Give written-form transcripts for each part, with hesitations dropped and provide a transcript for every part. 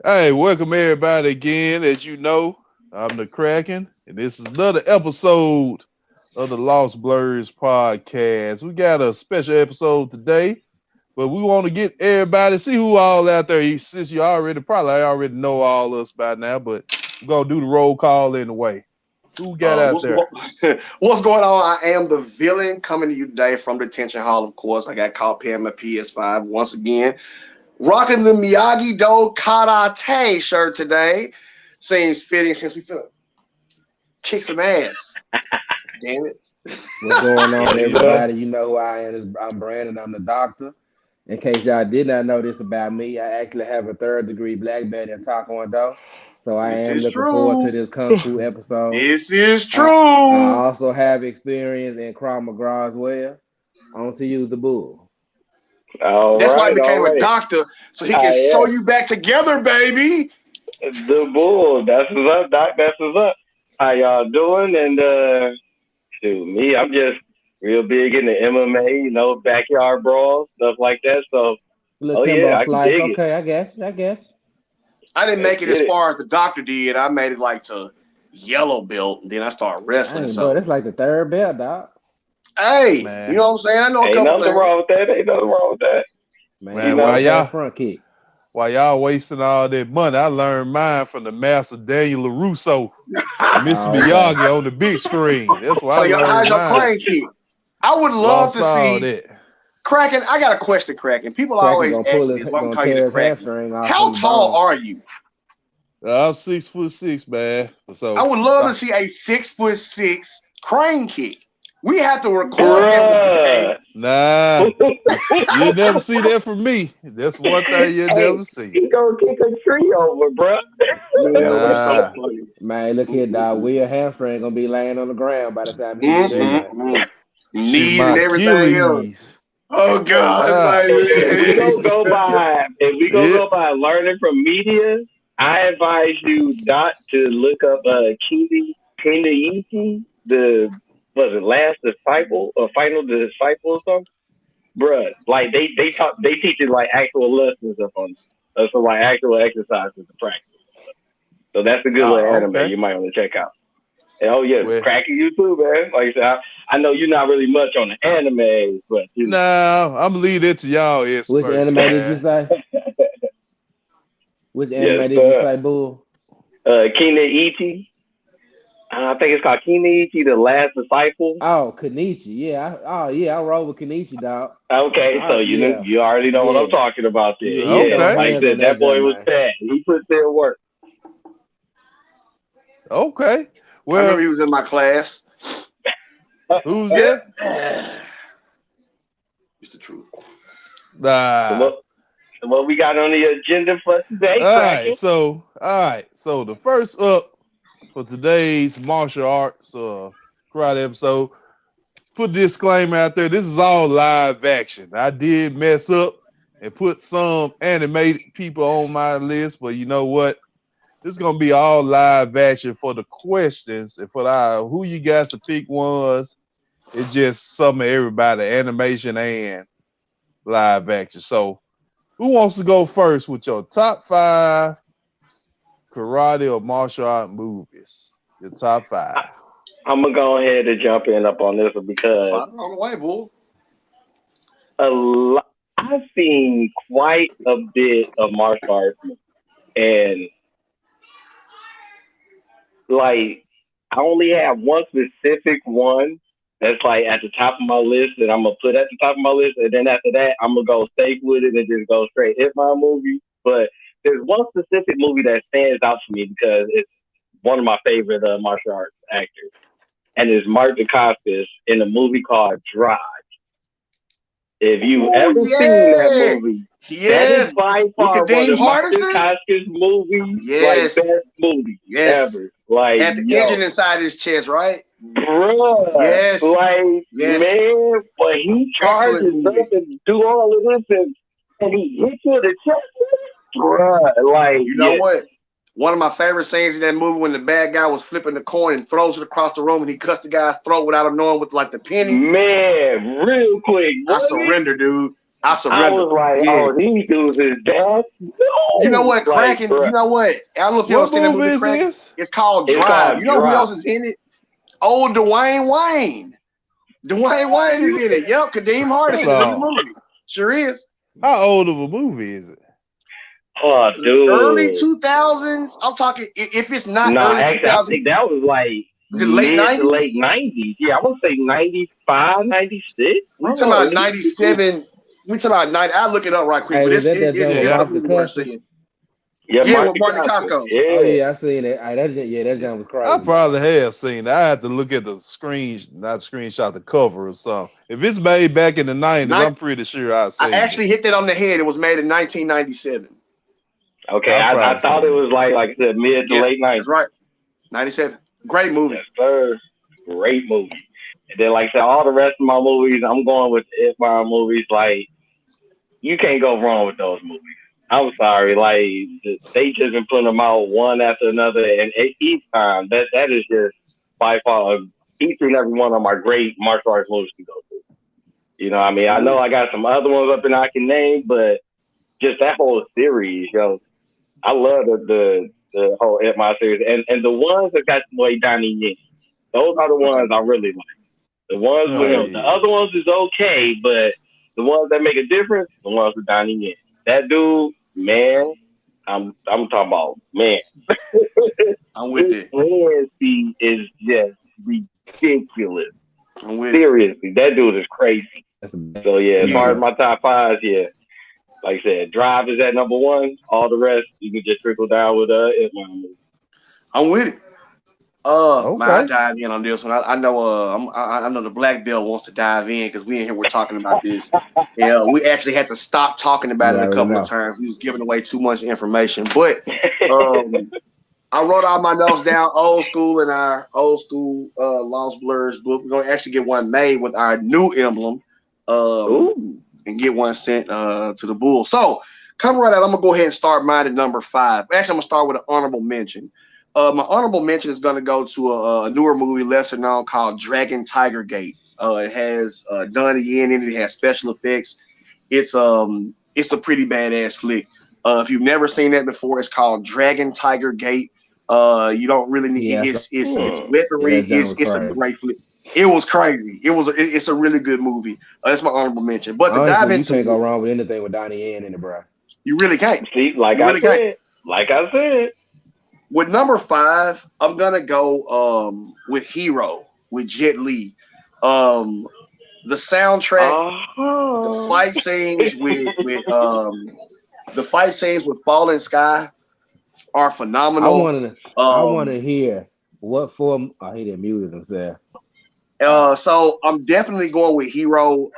Hey, welcome everybody again. As you know, I'm the Kraken, and this is another episode of the Lost Blurs podcast. We got a special episode today, but we want to get everybody see who all out there. Since you probably already know all us by now, but we're gonna do the roll call anyway. Who got out there? What's going on? I am the villain coming to you today from detention hall. Of course, I got caught playing my PS5 once again. Rocking the Miyagi-Do Karate shirt today. Seems fitting since we feel kick some ass. Damn it. What's going on, everybody? You know who I am. I'm Brandon. I'm the doctor. In case y'all did not know this about me, I actually have a third-degree black belt in Taekwondo. So I am looking forward to this Kungfu episode. This is true. I also have experience in Krav Maga as well. On to use the bull. That's why I became a doctor, so he can sew you back together, baby. The bull. That's what's up, Doc. That's what's up. How y'all doing? And me, I'm just real big into MMA, backyard brawls, stuff like that. So, I can dig it. I guess. I didn't make it as far as the doctor did. I made it like to yellow belt, and then I started wrestling. Bro, that's like the third belt, Doc. Hey, man. You know what I'm saying? I know a couple things. Ain't nothing wrong with that. Man, while y'all wasting all that money, I learned mine from the master Daniel LaRusso, Mr. Miyagi on the big screen. That's why I learned how's your mine. crane kick? I would love to see that. Kraken. I got a question, Kraken. People always ask me if I'm calling you the Kraken. How tall are you? I'm 6'6", man. So I would love to see a 6'6" crane kick. We have to record that. Nah, you'll never see that from me. That's one thing you'll never see. He gonna kick a tree over, bro. Nah. Man, look here, dog. Will hamstring gonna be laying on the ground by the time he gets there. Knees and everything else. Oh God! If we gonna go by learning from media, I advise you not to look up Kiniichi, Last Disciple or Final Disciple or something? Bruh, like they teach it like actual lessons up on so like actual exercises to practice. So that's a good little anime you might want to check out. And cracking you too, man. Like I said, I know you're not really much on the anime, but I'm gonna leave it to y'all. Which anime did you say? Which anime did you say, Bull? Kiniichi. I think it's called Kiniichi, the Last Disciple. Oh, Kenichi, yeah. I roll with Kenichi, dog. Okay, so you already know what I'm talking about there. Okay. Like I said, that boy was bad. He put there work. Okay. Well, I remember he was in my class. Who's that? It's the truth. What we got on the agenda for today? All right. So the first up for today's martial arts karate episode, put a disclaimer out there. This is all live action. I did mess up and put some animated people on my list, but you know what? This is gonna be all live action for the questions and for who you guys to pick ones. It's just some of everybody, animation and live action. So who wants to go first with your top 5 karate or martial art movies? Your top 5. I'm gonna go ahead and jump in up on this one because on the way, bull. I've seen quite a bit of martial arts, and like I only have one specific one that's like at the top of my list that I'm gonna put at the top of my list, and then after that I'm gonna go safe with it and just go straight hit my movie. But there's one specific movie that stands out for me because it's one of my favorite martial arts actors, and it's Mark Dacascos in a movie called Drive. If you've ever seen that movie, that is by far one of Mark Dacascos' movies, like best movie ever. Like had the engine inside his chest, right? Bruh. Yes. Man, but he charges up and do all of this and he hits you in the chest. Bruh, like you know what? One of my favorite scenes in that movie when the bad guy was flipping the coin and throws it across the room and he cuts the guy's throat without him knowing with like the penny. Man, real quick. I surrender, dude. I I surrender. was like, Yeah. oh, these dudes is dead. You know No, what, like, Kraken? bro, You know what? I don't know if you ever What seen that movie movie is Kraken. this? It's called it's Drive. called You know who else Drop. is in it? Old Dwayne Wayne. Dwayne Wayne is in it. Yep, Kadeem Hardison Hold is in the on. movie. Sure is. How old of a movie is it? Oh, Early dude. 2000s. I'm talking, if it's not No, early actually, I 2000s, think that was like is it late mid to late 90s? 90s. Yeah, I would say 95, 96. We Hold talking on, about let me see. 97. We talking about 90. I'll look it up right quick, Hey, but was that that it's jump with Yeah, Mark definitely worth DeCuster? seeing. Yeah, Yeah, Mark with Martin DeCosta. Costco. Oh Yeah. yeah, I seen it. That jump was I crazy. probably have seen it. I have to look at the not screenshot, the cover or something. If it's made back in the 90s, Ni- I'm pretty sure I've I seen it. actually hit that on the head. It was made in 1997. Okay, I I probably thought it seen it. was like I said, mid to Yeah, late 90s. that's right. 97. Great movie. Yes, sir. Great movie. And then, like I said, all the rest of my movies, I'm going with the F-bomb movies. Like, you can't go wrong with those movies. I'm sorry, like they just been putting them out one after another, and each time that is just by far each and every one of my great martial arts movies to go to. You know, what I mean, I'm I with know it. I got some other ones up and I can name, but just that whole series, yo, I love the whole Ed My series, and the ones that got the way Donnie Yen. Those are the Okay. ones I really like. The ones with Oh him. The yeah. other ones is okay, but the ones that make a difference, the ones with Donnie Yen. That dude, man, I'm talking about man. I'm with His it. fluency is just ridiculous. I'm with it. Seriously, that dude is crazy. That's a bad So yeah, as far Yeah. as my top fives, yeah, like I said, Drive is at number one. All the rest you can just trickle down with I'm with it. Man, I Okay. dive in on this one. I know. I know the black belt wants to dive in because we in here. We're talking about this. Yeah, we actually had to stop talking about You it a already couple of know. times. We was giving away too much information. But Eminem. um, I wrote all my notes down, old school in our old school Lost Blurs book. We're gonna actually get one made with our new emblem, Ooh. and get one sent to the Bull. So come right out. I'm gonna go ahead and start mine at number 5. Actually, I'm gonna start with an honorable mention. My honorable mention is gonna go to a newer movie, lesser known, called Dragon Tiger Gate. It has Donnie Yen in it. It has special effects. It's a pretty badass flick. If you've never seen that before, it's called Dragon Tiger Gate. You don't really need Yeah, it's Hmm. yeah, weaponry. that jump was It's a crazy. great flick. It was crazy. It's a really good movie. That's my honorable mention. But to dive Honestly, you into can't go it, wrong with anything with Donnie Yen in it, bro. you really can't. See, You really can't. like I said, With number 5, I'm gonna go with Hero with Jet Li. Um, the soundtrack, the oh, fight scenes the fight scenes with Fallen Sky are I phenomenal. wanted to, I want Um, to hear what form. Oh, he didn't mute himself. so I'm definitely going with Hero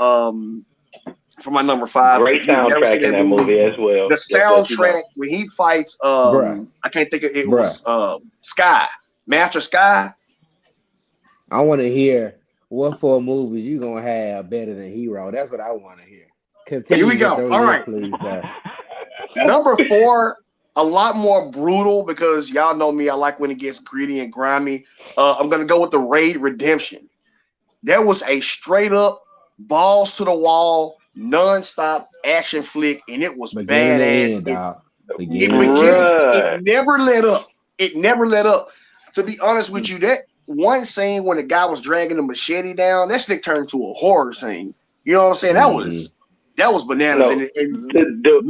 for my number 5. great If you've never seen soundtrack in that that movie, movie as well. the Just to let you know. soundtrack when he fights Bruh, I can't think of it bruh. was Sky, Master Sky. I want to hear what four movies you gonna have better than Hero. That's what I want to hear. Here Continue we with go. your All list, right. please, sir. Number 4, a lot more brutal because y'all know me. I like when it gets gritty and grimy. I'm gonna go with the Raid Redemption. That was a straight up balls to the wall, non-stop action flick, and it was Beginning to badass. end, dog. It Beginning to beginning end. to, it Bruh. never let up. It never let up. To be honest with you, that one scene when the guy was dragging the machete down, that slick turned into a horror scene. You know what I'm saying? Mm-hmm. That was bananas. No, And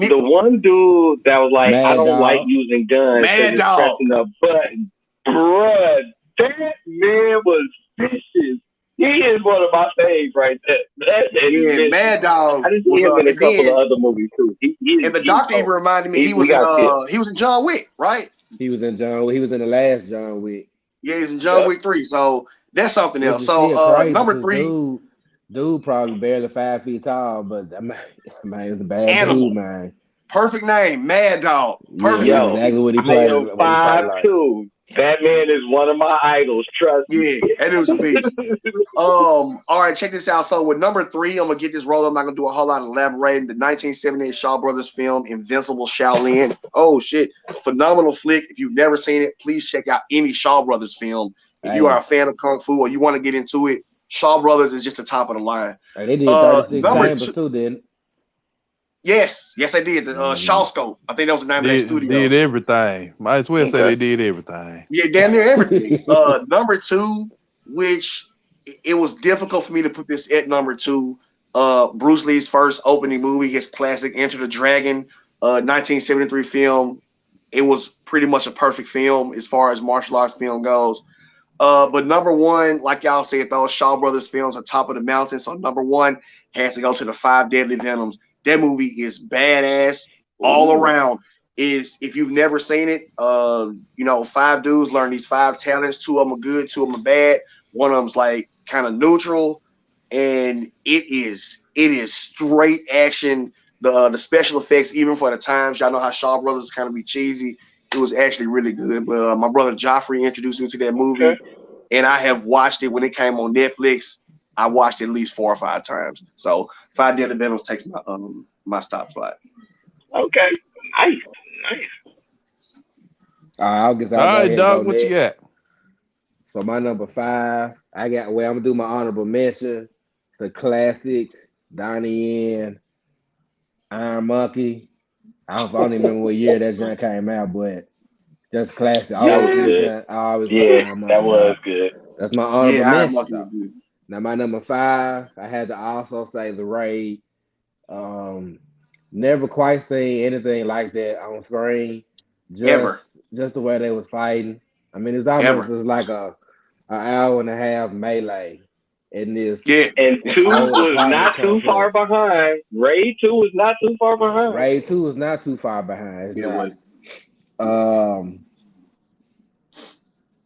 the one dude that was like, I Mad don't like Dog. using guns because Mad it's Dog. pressing a button. Bruh, that man was vicious. He is one of my faves right there. That is Yeah, vicious. Mad Dog I just see was him in a and couple of then other movies too. and the He's doctor even dope. reminded me We got to. he was in John Wick, right? He was in John. He was in the last John Wick, Yeah, he was in John Yep. Wick 3. So that's something which else. is So still crazy number because 3, dude probably barely 5 feet tall, but that man is a bad dude, Animal. man. Perfect name, Mad Dog. Yeah, Perfect that's Yo, name. exactly what he I plays. am What he fight five like. two. That man is one of my idols. Trust me. Yeah, that was a beast. All right, check this out. So with number 3, I'm gonna get this roll. I'm not gonna do a whole lot of elaborating. The 1978 Shaw Brothers film, Invincible Shaolin. Oh shit, phenomenal flick. If you've never seen it, please check out any Shaw Brothers film. If you are a Hey, fan of Kung Fu or you want to get into it, Shaw Brothers is just the top of the line. hey, they did 36 Number Chambers 2, too, didn't? Yes, they did. The Mhm. Shawscope. I think that was the name of their Did studios. everything. Might as well say Okay. they did everything. Yeah, damn near everything. Number two, which it was difficult for me to put this at number two. Bruce Lee's first opening movie, his classic Enter the Dragon, 1973 film. It was pretty much a perfect film as far as martial arts film goes. But number one, like y'all said, those Shaw Brothers films are top of the mountain. So number one has to go to the Five Deadly Venoms. That movie is badass all Ooh. around. Is if you've never seen it, five dudes learn these five talents. Two of them are good, two of them are bad. One of them's like kind of neutral, and it is straight action. The special effects, even for the times, y'all know how Shaw Brothers kind of be cheesy. It was actually really good. But my brother Joffrey introduced me to that Okay. movie, and I have watched it when it came on Netflix. I watched it at least 4 or 5 times. So Five Deadly Venoms takes my stop spot. Okay. Nice. Nice. I guess All I'll go right, ahead and go dog, what you next. got? So my number five, I'm gonna do my honorable mention. It's a classic, Donnie Yen, Iron Monkey. I don't even remember what year that junk came out, but just classic. I That always was give Yeah, it good. junk. I always put Yeah, Iron that Monkey, was dog. good. That's my honorable yeah, Iron mention, Monkey is though. good. Now my number five, I had to also say the Raid. Um, Never quite seen anything like that on screen. Ever, Just the way they was fighting. I mean, it's almost ever. just like a an hour and a half melee in this Yeah, And two old was apartment not too far complex. behind. Raid 2 was not too far behind. Raid 2 is not too far behind. It's it not. was. Um,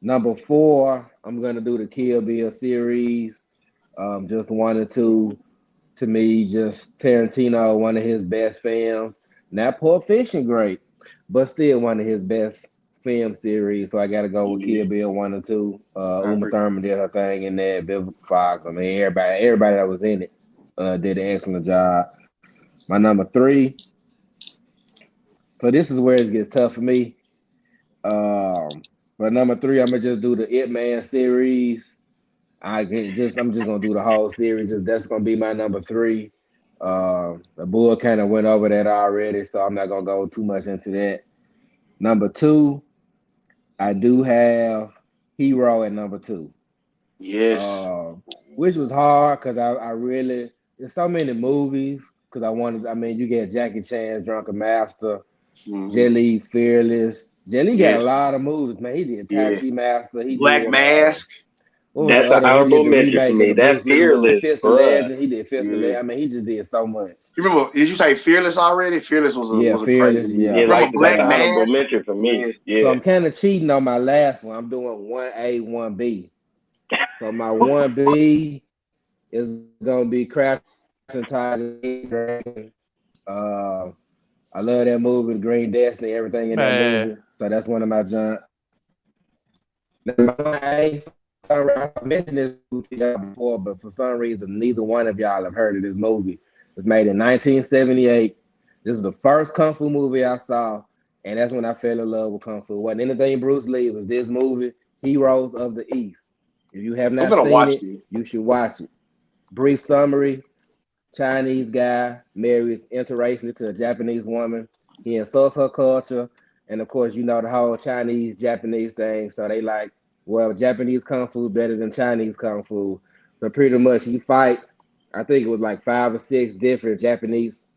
Number four, I'm gonna do the Kill Bill series. Just one or two. To me, just Tarantino, one of his best films. Not Pulp Fiction, great, but still one of his best film series. So I got to go with Yeah, Kill Bill 1 and 2. I Uma agree. Thurman did her thing in there. Bill Fox. I mean, everybody that was in it did an excellent job. My number three. So this is where it gets tough for me. But number three, I'm gonna just do the It Man series. I'm just gonna do the whole series. That's gonna be my number three. The bull kind of went over that already, so I'm not gonna go too much into that. Number two, I do have Hero at number two, Yes. uh, which was hard because I really there's so many movies because I wanted. I mean, you get Jackie Chan's Drunken Master, Hmm. Jelly's Fearless. Jelly got a Yes. lot of movies, man. He did Yeah. Taxi Master. He Black did Mask. what was the That's an other one? He did honorable the mention for remake of me. the That Bruce Lee movie, fearless, Fist of bruh. Legend. He did Fist of Yeah. Legend. I mean, he just did so much. You remember? Did you say Fearless already? Fearless was a Yeah, was a crazy Fearless. movie. Yeah, Yeah. like Remember that's Black an Uh, honorable Mask? mention for me. Yeah. so Yeah. I'm kind of cheating on my last one. I'm doing 1A, 1B. So my 1B is gonna be Crouching Tiger, Dragon. Uh, I love that movie, The Green Destiny, everything in that movie. Man, So that's one of my junk. Now my 1A, for some reason, I mentioned this movie to y'all before, but for some reason, neither one of y'all have heard of this movie. It was made in 1978. This is the first Kung Fu movie I saw, and that's when I fell in love with Kung Fu. It wasn't anything Bruce Lee, it was this movie, Heroes of the East. If you have I'm not gonna seen watch it, it. you should watch it. Brief summary: Chinese guy marries interracially to a Japanese woman. He insults her culture. And of course, you know the whole Chinese Japanese thing. So they like, well, Japanese Kung Fu better than Chinese Kung Fu. So pretty much he fights, I think it was like 5 or 6 different Japanese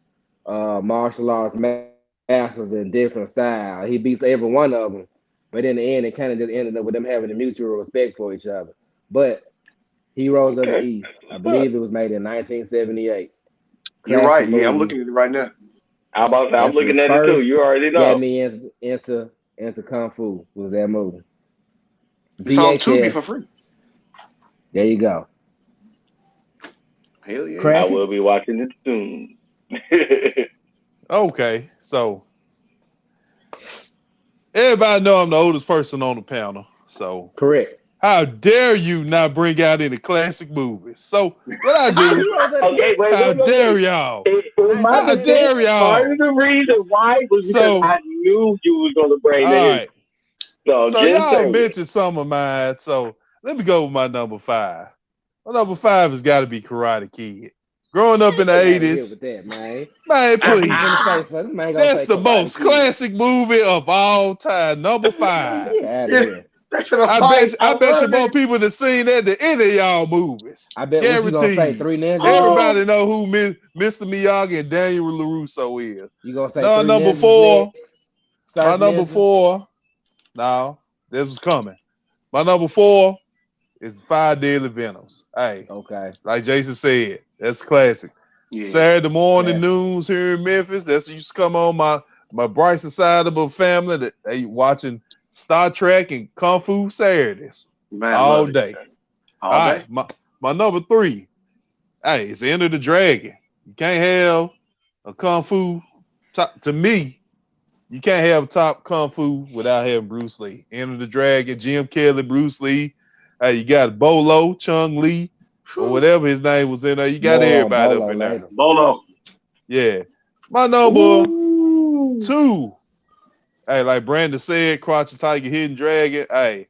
martial arts masters in different styles. He beats every one of them. But in the end, it kind of just ended up with them having a mutual respect for each other. But Heroes of the Okay. East, I What's up? believe it was made in 1978. You're Classic right. Yeah, I'm movie. looking at it right now. I'm That's looking what at it too. first You already got know. me into Kung Fu was that movie. It's on Tubi for VHS. free. There you go. Hell yeah. I Kraken. will be watching it soon. okay. So everybody know I'm the oldest person on the panel. So Correct. how dare you not bring out any classic movies? So what I Ah, do, Heroes of the Okay, East. wait, how wait, wait, dare wait. y'all? In Hey, my hold How on now. defense, dare part of y'all? the reason why was because So I knew you was going to bring that all in. right. So So just y'all saying. mentioned some of mine. So let me go with my number five. My number five has got to be Karate Kid. growing up in the Get out of here 80s, with that, man. man, What you please. finna say, son? This man gonna That's say the Karate most Kid. classic movie of all time. Number 5. Get out of here. They finna I fight. bet you love more it. people have seen that than any of y'all movies. I bet what you gonna say, Guaranteed. Three Ninjas? Everybody Oh, know who Mr. Miyagi and Daniel LaRusso is. You gonna say No, Three number Ninjas 4. next? My Surf number Ninjas? 4. No, this was coming. My number 4 is the 5 Deadly Venoms. Hey, Okay. like Jason said, that's classic. yeah. Saturday morning Classic. news here in Memphis. That's used to come on my bright societable family that they watching Star Trek and Kung Fu Saturdays Man, all love it. day. All All day. right, my number 3. Hey, it's Enter the Dragon. You can't have a Kung Fu. To me, you can't have top Kung Fu without having Bruce Lee. Enter the Dragon, Jim Kelly, Bruce Lee. Hey, you got Bolo, Chung Lee, or Whew. whatever his name was in there. You got More on everybody up Bolo in there. later. Bolo. Yeah. My number Ooh. 2. Hey, like Brandon said, Crouching Tiger, Hidden Dragon. Hey,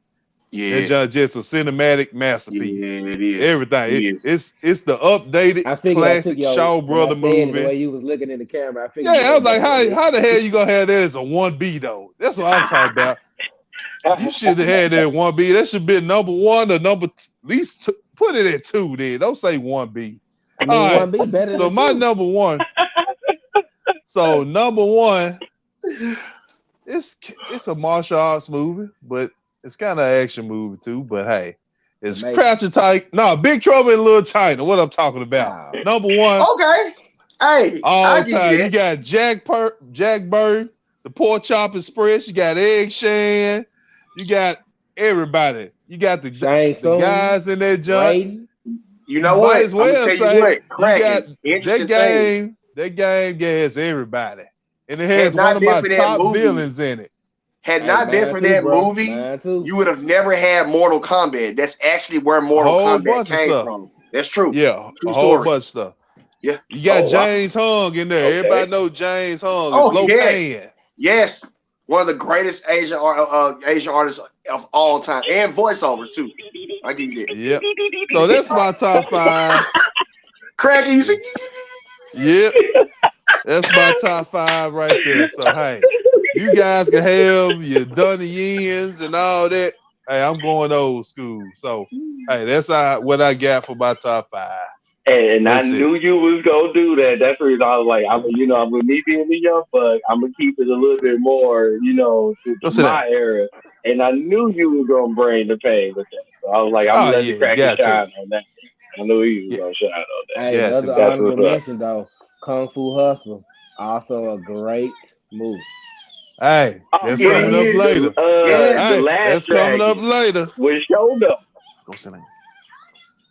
Yeah. that's just a cinematic masterpiece. Yeah, it is. Everything. It is. It's the updated I figured I took classic your Shaw when I Brother said it the movie. way you was looking in the camera. I figured Yeah, you I was had like, that on the how list. the hell you gonna have that as a 1B though? That's what I'm talking about. You should have had that 1B. That should be number 1 or number at least put it at 2 then. Don't say 1B. I mean, All right. one B better So than my two. number 1. So number 1, it's a martial arts movie, but it's kind of an action movie too. But hey, The it's Matrix. Crouching Tiger. No, Big Trouble in Little China. What I'm talking about. Oh, Number 1, Okay. Hey, I all give you time. You that. got Jack Bird, the Pork Chop Express. You got Egg Shan. You got everybody. You got Shang the Tsung, guys in that junk. Raiden. You You know might what? as I'm gonna well tell you say what. you got Kraken. that Interesting thing. game. That game has everybody, and it Had has one not of been my for that top movie, villains in it. had Hey, not been mine for too, that bro. movie, Mine too. you would have never had Mortal Kombat. That's actually where A Mortal whole Kombat bunch of came stuff. from. That's true. Yeah, True a whole story. bunch of stuff. Yeah. You got Oh wow. James Hung in there. Okay. Everybody know James Hung is Oh yeah. Lopan. Yes. One of the greatest Asian artists of all time, and voiceovers too. I give you that. Yep. So that's my top 5. Craig, you see? Yep. That's my top 5 right there. So hey, you guys can have your Donnie Yens and all that. Hey, I'm going old school. So hey, that's what I got for my top 5. And I That's it. knew you was gonna do that. That's the reason I was like, with me being the young buck, I'm gonna keep it a little bit more, to Go sit down. my era. And I knew you was gonna bring the pain with that. So I was like, I'm Oh gonna let the yeah, you cracker got to. shine on that. I knew he was Yeah, gonna shine on that. Hey, got another to. That's honorable what's up. mention though, Kung Fu Hustle, also a great movie. Hey, Oh that's It coming bro, up is. later. the Yes. Hey, last that's coming up dragon later. was showed up. Go sit down.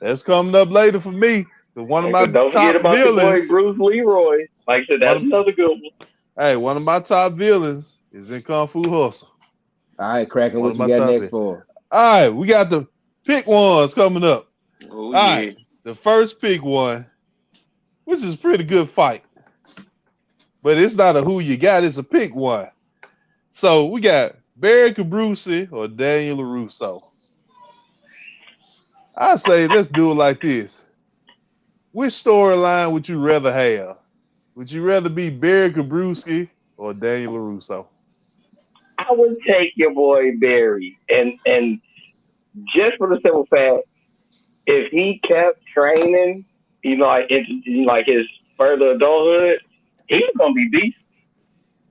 That's coming up later for me. 'Cause one of Because my don't forget top about your boy villains, Bruce Leroy. Like I said, one that's of, another good one. hey, one of my top villains is in Kung Fu Hustle. All right, Kraken, One what of you my got top next villains. for? All right, we got the pick ones coming up. Oh All right, yeah. the first pick one, which is a pretty good fight, but it's not a who you got, it's a pick one. So we got Barry Cabrusi or Daniel LaRusso. I say let's do it like this. Which storyline would you rather have? Would you rather be Barry Cabruski or Daniel LaRusso? I would take your boy Barry, and just for the simple fact, if he kept training, like his further adulthood, he was gonna be beastly.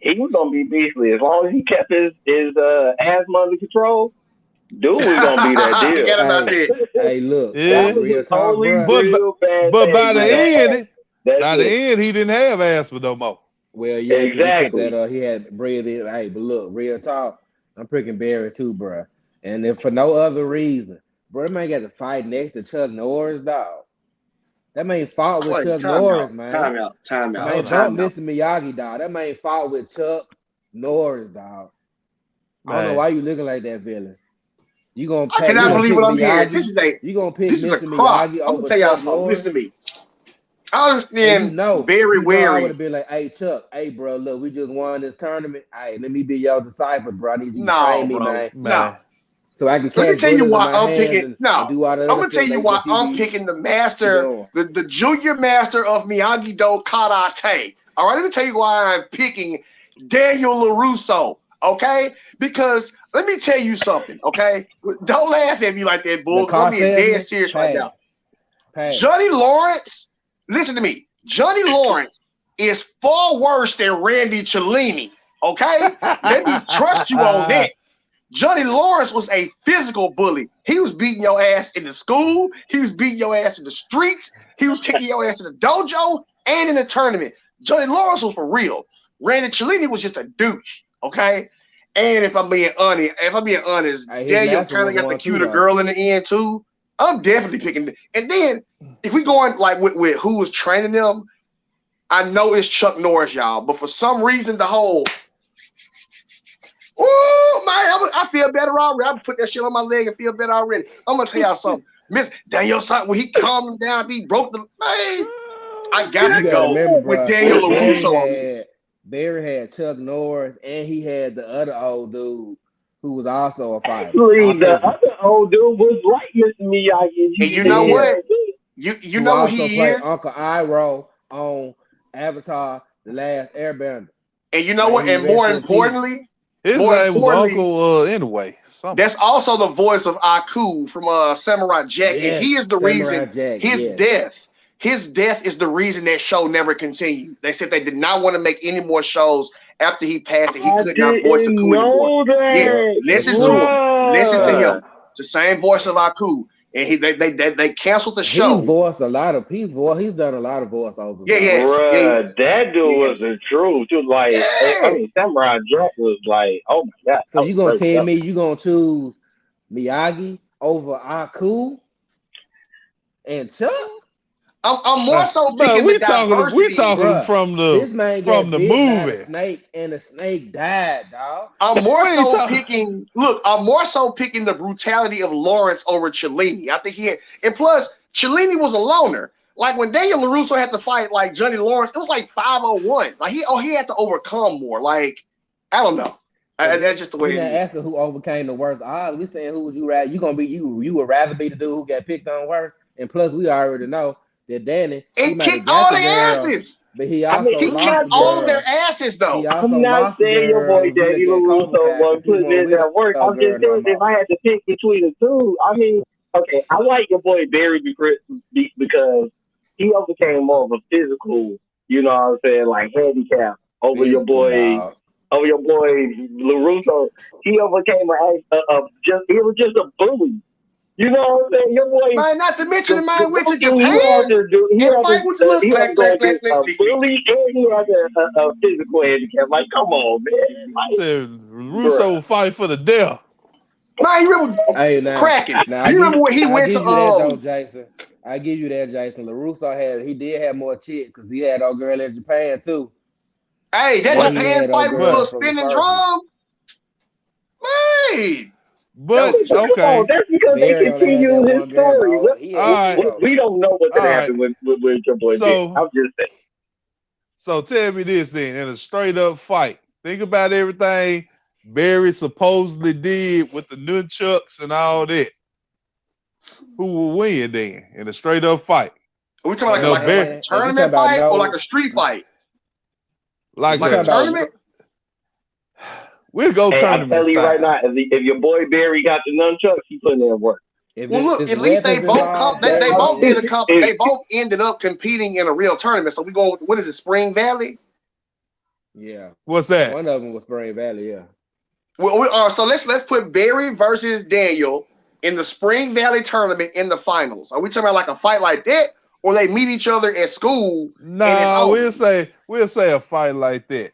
He was gonna be beastly as long as he kept his asthma under control. Dude was gonna be that deal. Forget about Hey, that. hey, look, That hey, Yeah, was real the talk, only bro. but real bad but thing by the with that asthma. end, That's by the it. end, he didn't have asthma no more. Well, yeah, because he put that Exactly. he had breathed in. Hey, but look, real talk, I'm picking Barry too, bro. And if for no other reason, bro, that man got to fight next to Chuck Norris, dog. That man fought with Wait, Chuck time Norris, out. man. Time out. Time That out. Hold man on, bumped Time out. Mr. Miyagi, dog. That man fought with Chuck Norris, dog. I don't know man. why you looking like that, villain. You gonna I pay? You cannot gonna Yeah, believe pick what I'm hearing. Miyagi? You gonna pick This is a Mr. crop. Miyagi I'm gonna over tell y'all Chuck something. Listen Norris? to me. I And understand very I would wary. have been like, "Hey Chuck, hey bro, we just won this tournament. Hey, let me be your disciple, bro. I need you to train No, me, bro. man." No. man. So I can Let me catch tell you bullets in why my I'm hands picking. and No, do all the I'm other gonna tell stuff you why that you I'm be picking the master, doing. the junior master of Miyagi-Do Karate. All right, let me tell you why I'm picking Daniel LaRusso. Okay, because let me tell you something. Okay, don't laugh at me like that, The bull. Because I'm car being dead salesman, serious right now. pass. Johnny Lawrence, listen to me. Johnny Lawrence is far worse than Randy Cellini. Okay, let me trust you on that. Johnny Lawrence was a physical bully. He was beating your ass in the school. He was beating your ass in the streets. He was kicking your ass in the dojo and in the tournament. Johnny Lawrence was for real. Randy Cellini was just a douche. Okay. And if I'm being honest, Hey, his Daniel master kind of was got the one too, cuter though. girl in the end too. I'm definitely picking. And then if we going like with who was training them, I know it's Chuck Norris, y'all. But for some reason, the whole oh man, I feel better already. I put that shit on my leg and feel better already. I'm gonna tell y'all something. Miss Daniel son, when he calmed him down, he broke the man. I got You to gotta go remember, with bro. Daniel LaRusso on this. Barry had Chuck Norris, and he had the other old dude who was also a fighter. Actually, the other old dude was like Mr. Miyagi. And you know Yeah. what? You Who know who also he played is? Uncle Iroh on Avatar: The Last Airbender. And you know May what? he And rest in peace. His name was Uncle anyway. Something. That's also the voice of Aku from Samurai Jack, and he Yes, is the Samurai reason Jack. his Yes. death. His death is the reason that show never continued. They said they did not want to make any more shows after he passed, and he I could not voice didn't Aku anymore. know Yeah, that. That's listen to true. him. Listen to Bruh. him. It's the same voice of Aku, and they canceled the He's show. voiced a lot of people. He's done a lot of voiceovers. Yeah, Though. yes, yeah, Bruh, yes, that dude was yes, the truth. Dude, like, I yeah. mean, Samurai Jack was like, oh my God, So that you was gonna great. tell me you gonna choose Miyagi over Aku and Chuck? I'm more so But picking the we diversity. talking Bruh, from this man got the bit by the movie. snake, and the snake died, dog. I'm more We ain't so talking. picking. Look, I'm more so picking the brutality of Lawrence over Cellini. I think he had, and plus Cellini was a loner. Like when Daniel LaRusso had to fight like Johnny Lawrence, it was like 501. Like he had to overcome more. Like I don't know. That's just the way We're it not is. asking who overcame the worst odds. We saying who would you rather? You gonna be you would rather be the dude who got picked on worse. And plus, we already know that Danny, he And might have kicked got all the their girl, asses. but he I mean, also He lost kicked the all their girl. asses though. He I'm also not lost the saying your boy girl who Daddy got that Cobra LaRusso Kai wasn't because he putting won't in with that work. a I'm girl just no saying if more. I had to pick between the two, I mean, okay, I like your boy Barry because he overcame more of a physical, you know what I'm saying, like handicap Physical dog. over your boy LaRusso. He overcame he was just a bully. You know what I'm saying? Your boy, Man, not to mention the the man went to one thing Japan he and had fight to, with the little he had clack to go clack clack against clack a lick lick. bully and he had a physical handicap. Like, come on, man. Said Like, Russo bruh. will fight for the death. Man, you remember Hey, Kraken? now Do you remember when he I went to give you that though, Jason. I give you that, Jason. LaRusso did have more chick because he had old girl in Japan too. Hey, that And But he Japan had old fight with the little girl but from the spinning first one. drum? Man, that but was But come on, okay. that's because they Barry only had continue that his one girl, story. but he All had right. two of them. We don't know what's All gonna right. happen with your boy Dick. So I'm just saying. so tell me this then, in a straight up fight. Think about everything Barry supposedly did with the nunchucks and all that. Who will win then in a straight up fight? are we So talking You know, like Barry a if we talking tournament about fight or like no, a street fight? if like we Like a talking a about tournament? we'll go Hey, I'm tournament telling you right style. now, if your boy Barry got the nunchucks, he putting in work. if Well, look, it's at least weapons involved, Barry they gonna both did win. they If- both ended up competing in a real tournament. So we going with what is it, Spring Valley? Yeah, What's that? one of them was Spring Valley. Yeah, Well, so let's put Barry versus Daniel in the Spring Valley tournament in the finals. Are we talking about like a fight like that, or they meet each other at school and it's No, over we'll say a fight like that.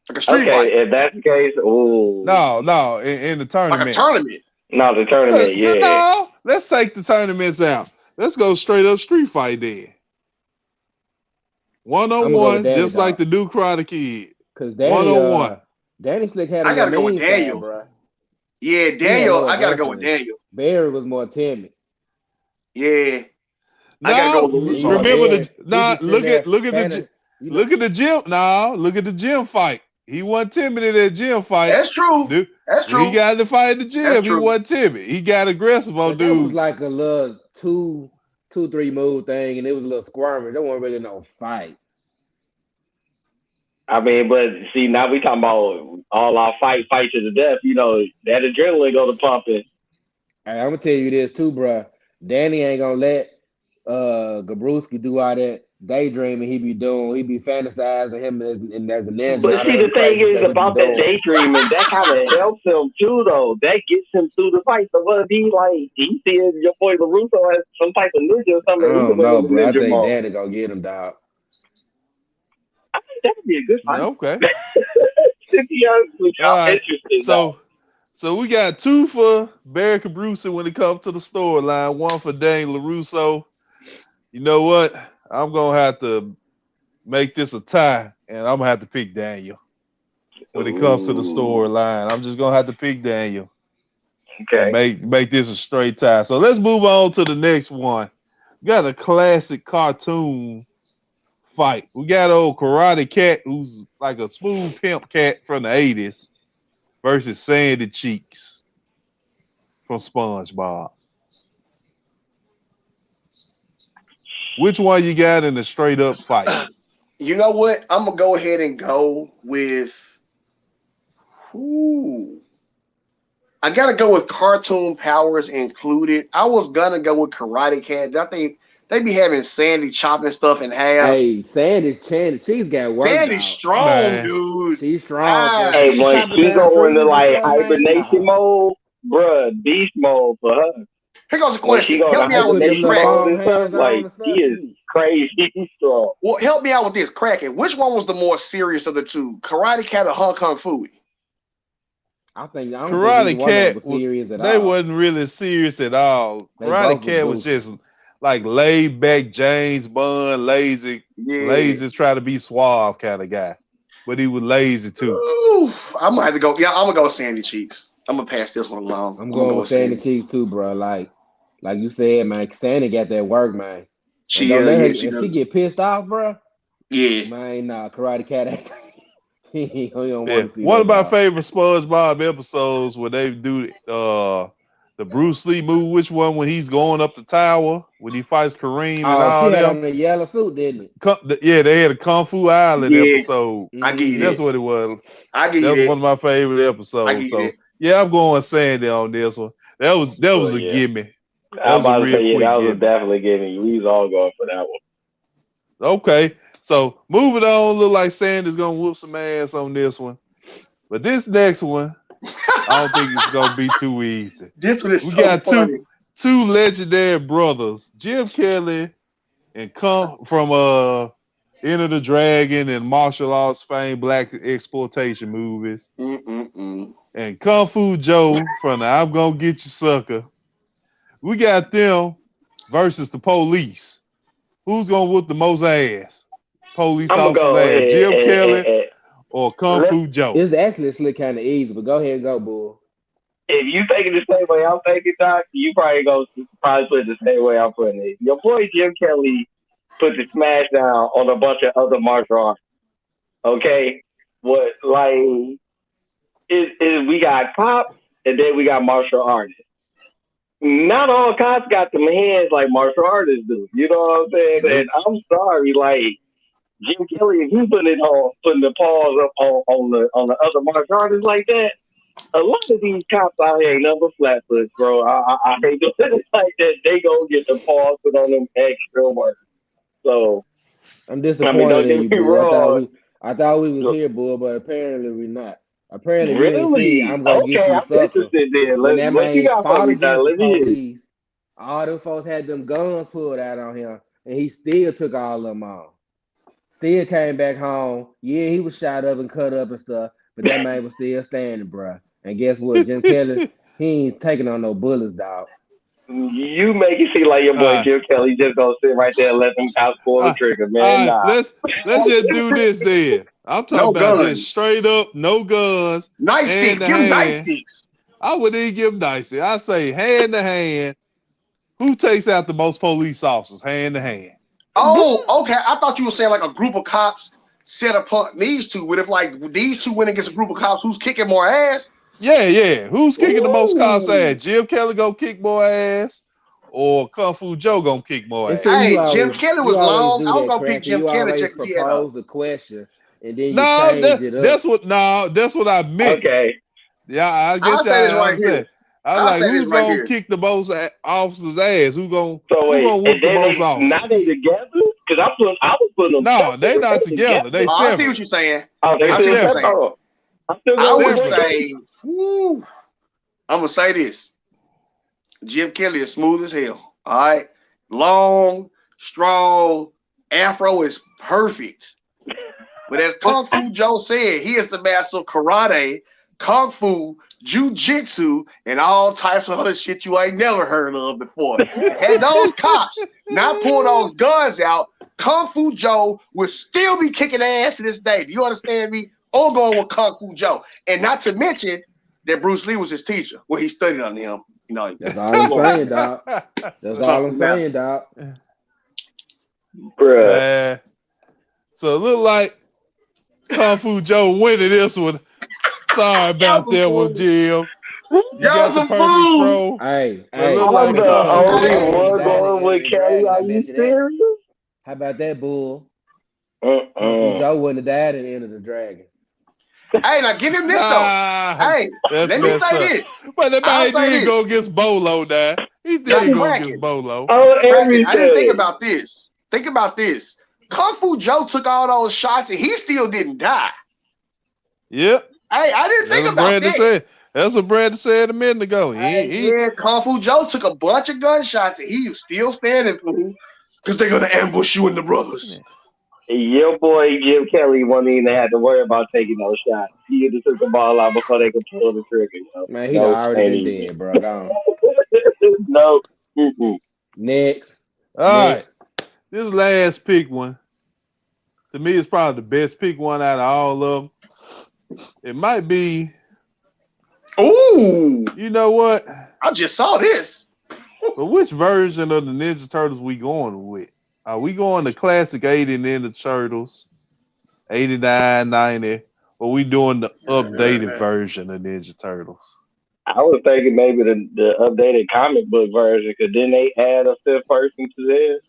like a street okay, fight, if that's the case, ooh, No, in the like a tournament. tournament? no, the tournament, yeah. No, let's take the tournaments out. Let's go straight up street fight then. One I'm on gonna go with one, Danny just like dog the new Karate Kid. because One on one. Danny Slick had a I little gotta go with mean side, Daniel. bro. Yeah, He had a Daniel. little I gotta go with aggressiveness. Daniel. Barry was more timid. Yeah, I gotta go Now with And LaRusso on remember this. Barry, the he now be sitting there fanning, look at the gym. Now look at the gym fight. He wasn't timid in that gym fight. That's true. Dude, That's When he true. got in the fight at the That's gym, he true. wasn't timid. He got aggressive on But that was dude. like a little 3 move thing, and it was a little squirming. There wasn't really no fight. I mean, but see, now we talking about all our fight to the death. You know, that adrenaline go to pumping. Hey, I'm gonna tell you this too, bro. Danny ain't gonna let Gabruski do all that daydreaming he be doing. He be fantasizing him as a ninja and But all see, the other the thing crazy is stuff he be about that doing. daydreaming, that kind of helps him too, though. That gets him through the fight. So what if he sees your boy LaRusso as some type of ninja or I something, he can don't go know, into bro. I ninja think mode. Danny gonna get him, dog. I think that would be a good fight. Okay. To be honest with you, All I'm right. interested though. So we got 2 for Barry Cabrusi when it comes to the storyline. 1 for Dane LaRusso. You know what? I'm gonna have to make this a tie, and I'm gonna have to pick Daniel when it comes to the Ooh, storyline. I'm just gonna have to pick Daniel and okay. make this a straight tie. So let's move on to the next one. We got a classic cartoon fight. We got old Karate Cat, who's like a smooth pimp cat from the 80s, versus Sandy Cheeks from SpongeBob. Which one you got in a straight up fight? You know what? I'm gonna go ahead and go with. Who? I gotta go with cartoon powers included. I was gonna go with Karate Cat. I think they be having Sandy chopping stuff in half. Hey, Sandy, she's got work, Sandy's dog. strong, Man, dude. She's strong, bro. Ah, Hey, She when chopping she down go into trees and like stuff, man. hibernation Nah. mode, bruh, beast mode for her. here goes a When she question. go to Help me She out with put this, them little hibernation Kraken. mode foam and stuff, hands on like and she stuff. is She crazy strong. Well, help me out with this, Kraken. Which one was the more serious of the two, Karate Cat or Hong Kong Fooey? I don't think either Karate one of them Cat was serious at they all. wasn't really serious at all. They Karate both was Cat was goofy. just like laid back James Bond, Yeah. lazy, try to be suave kind of guy. But he was lazy too. Ooh, I'm gonna have to go. Yeah, I'm gonna go Sandy Cheeks. I'm gonna pass this one along. I'm I'm gonna going go with with Sandy Sandy. Cheeks too, bro. Like you said, man, Sandy got that work, man. And She, don't let yeah, her she if she does. get pissed off, bro. Yeah. Man, nah, Karate Cat. He don't want Yeah, to see one that of my dog. favorite SpongeBob episodes where they do the Bruce Lee move. Which one when he's going up the tower when he fights Kareem and Oh, she all had them? on the yellow suit, didn't it? Yeah, they had a Kung Fu Island Yeah, episode. I give you Mm-hmm. That's that. what it was. I give That you was that. one of my favorite I give episodes. you that. So yeah, I'm going Sandy on this one. That was But a yeah, gimme. That I'm was a about to real say yeah, quick that was gimme. definitely giving you. We was all going for that one. Okay, so moving on. Look like Sandy's gonna whoop some ass on this one. But this next one, I don't think it's gonna be too easy. This one is We so got two funny. two legendary brothers, Jim Kelly and come from Enter the Dragon and martial arts fame, black exploitation movies, Mm-mm-mm. and Kung Fu Joe from the I'm Gonna Get You Sucker. We got them versus the police. Who's gonna whoop the most ass? Police I'm gonna officers go ass, ahead Jim Kelly and or Kung let's. Fu Joe? It's actually slick kind of easy, but go ahead and go, bull. If you take it the same way I'm taking, Doc, you probably put it the same way I'm putting it. Your boy Jim Kelly put the smash down on a bunch of other martial arts. Okay, what like is we got cops and then we got martial artists. Not all cops got them hands like martial artists do. You know what I'm saying? True. And I'm sorry, like Jim Kelly, if he putting the paws up on the other martial artists like that, a lot of these cops out here ain't never flatfoots, bro. I hate doing it like that. They go get the paws put on them extra work. So I'm I mean, disappointed don't in get you, me bull. wrong. I thought we was here, bull, but apparently we not. Apparently you ain't seen Really? I'm gonna get Okay, you, I'm sucker. interested then. When that What you man got for fought me, Doc? against the Let me hear it. police, all them folks had them guns pulled out on him, and he still took all of them on. Still came back home. Yeah, he was shot up and cut up and stuff, but that man was still standing, bruh. And guess what? Jim Kelly, he ain't taking on no bullets, dog. You make it seem like your boy Uh, Jim Kelly just gonna sit right there and let them cops pull the uh, trigger, man. all right, Nah. let's just do this then. I'm talking No about just guns. straight up, no guns, hand Nightsticks. to Give them hand. nightsticks. I wouldn't even give them dicey. I say hand to hand. Who takes out the most police officers? Hand to hand. Oh, okay. I thought you were saying like a group of cops set upon these two. What if like these two went against a group of cops? Who's kicking more ass? Yeah. Who's kicking the most cops Ooh. ass? Jim Kelly gonna kick more ass, or Kung Fu Joe gonna kick more And ass? see, Hey, Jim Kelly you was always long. do I was that, gonna pick Kraken. Jim You Kelly always just because he had a. propose a question and then you No, change it up. that's what I meant. Okay. Yeah, I I'll guess say this y'all right here. understand. I was I'll like, say this who's right gonna here. kick the most officers' ass? So Who wait, gonna whoop and the then most now they officers? together? Because I was putting them No, they separate. not They together. They Oh, I see what separate. you're saying. Oh, they They I see still what you're separate. saying. separate. Oh, I'm still I going with would Boy Separate. say, whew, I'm gonna say this: Jim Kelly is smooth as hell. All right, long, strong, afro is perfect. But as Kung Fu Joe said, he is the master of karate, kung fu, jujitsu, and all types of other shit you ain't never heard of before. Had those cops not pulled those guns out, Kung Fu Joe would still be kicking ass to this day. Do you understand me? I'm going with Kung Fu Joe. And not to mention that Bruce Lee was his teacher, where he studied under him. You know, That's all I'm saying, dog. That's all Kung I'm Fu saying, master. dog. Bruh. Man. So it look like Kung Fu Joe winning this one. Sorry Y'all about some that one, fools. Jim. You Y'all got the some perfect fools. scroll, Hey, but it look I'm like but the Kung Fu only Joe Hey, wouldn't one have died in going Enter with the Kelly. Dragon. Are I you bet you that. serious? How about that, bull? Kung Fu Uh-uh. Joe wouldn't have died in Enter the Dragon. hey, now give him this though. nah, Hey, that's let me messed say up. this. But the I'll man say did this. go against Bolo, now. He Now, did go against Kraken, Bolo. Oh, Kraken, I didn't think everything. about this. Think about this. Kung Fu Joe took all those shots and he still didn't die. Yep. Hey, I didn't That's think what about Brandon that. said. That's what Brandon said a minute ago. Hey, yeah, Kung Fu Joe took a bunch of gunshots and he was still standing, fool. Because they're going to ambush you and the brothers. Your boy Jim Kelly wouldn't even have to worry about taking those shots. He just took the ball out before they could pull the trigger. Man, he'd Nope, already ain't been even. dead, bro. Gone. Nope. Mm-mm. Next. All right. This last pick one, to me, is probably the best pick one out of all of them. It might be, Ooh, you know what? I just saw this. But which version of the Ninja Turtles we going with? Are we going the classic 80 Ninja Turtles, 89, 90, or we doing the updated version of Ninja Turtles? I was thinking maybe the updated comic book version, because then they add a fifth person to this.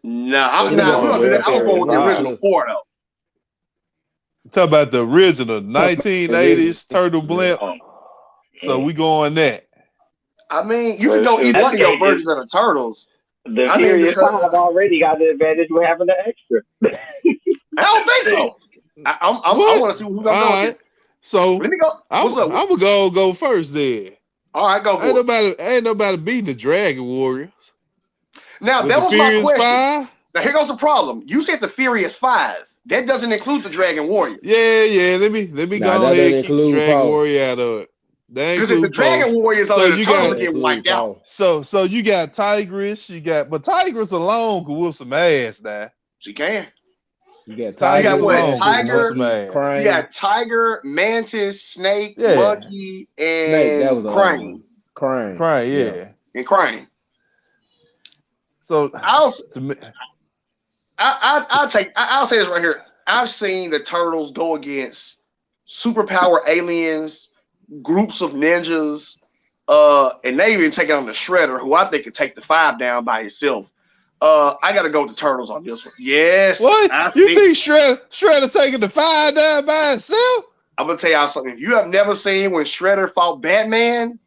Nah, Or we we're going going to do with that. I was going Furious with the Look, 5. original look. four, though. Talk about the original Talk about the original. 1980s Turtle Blimp. So we going that. I mean, you Well, could go shoot, either I one of your think versions of the Turtles. the I mean, Furious because 5 already got the advantage with having the extra. I don't think so. I What? want to see who's All going to go with right. this. So Let me go. I'm What's up? I'm gonna go first then. All right, go for it. Ain't nobody beating the Dragon Warriors Now, with that the was my Furious question. Five. Now, here goes the problem. You said the Furious Five. That doesn't include the Dragon Warriors. Yeah. Let me Nah, go that ahead doesn't and keep the include Dragon Poe. Warrior out of it. They Because if the include Poe. Dragon Warriors So under the you Turtles That are got getting include wiped out. Poe. so you got Tigress. But Tigress alone could whoop some ass now. She can. You got You got Tigress Tiger, what? alone could whoop Tiger. some Monkey, ass. You Crane. got Tiger, Mantis, Snake, Yeah. Monkey, Snake, that was and the other one. Crane. Crane. Crying, Yeah. yeah. And Crane. So I'll to me, I'll say this right here. I've seen the Turtles go against superpower aliens, groups of ninjas, and they even take on the Shredder, who I think could take the five down by himself. I gotta go with the Turtles on this one. Yes, what? I You see. think Shredder taking the five down by himself? I'm gonna tell y'all something. If you have never seen when Shredder fought Batman,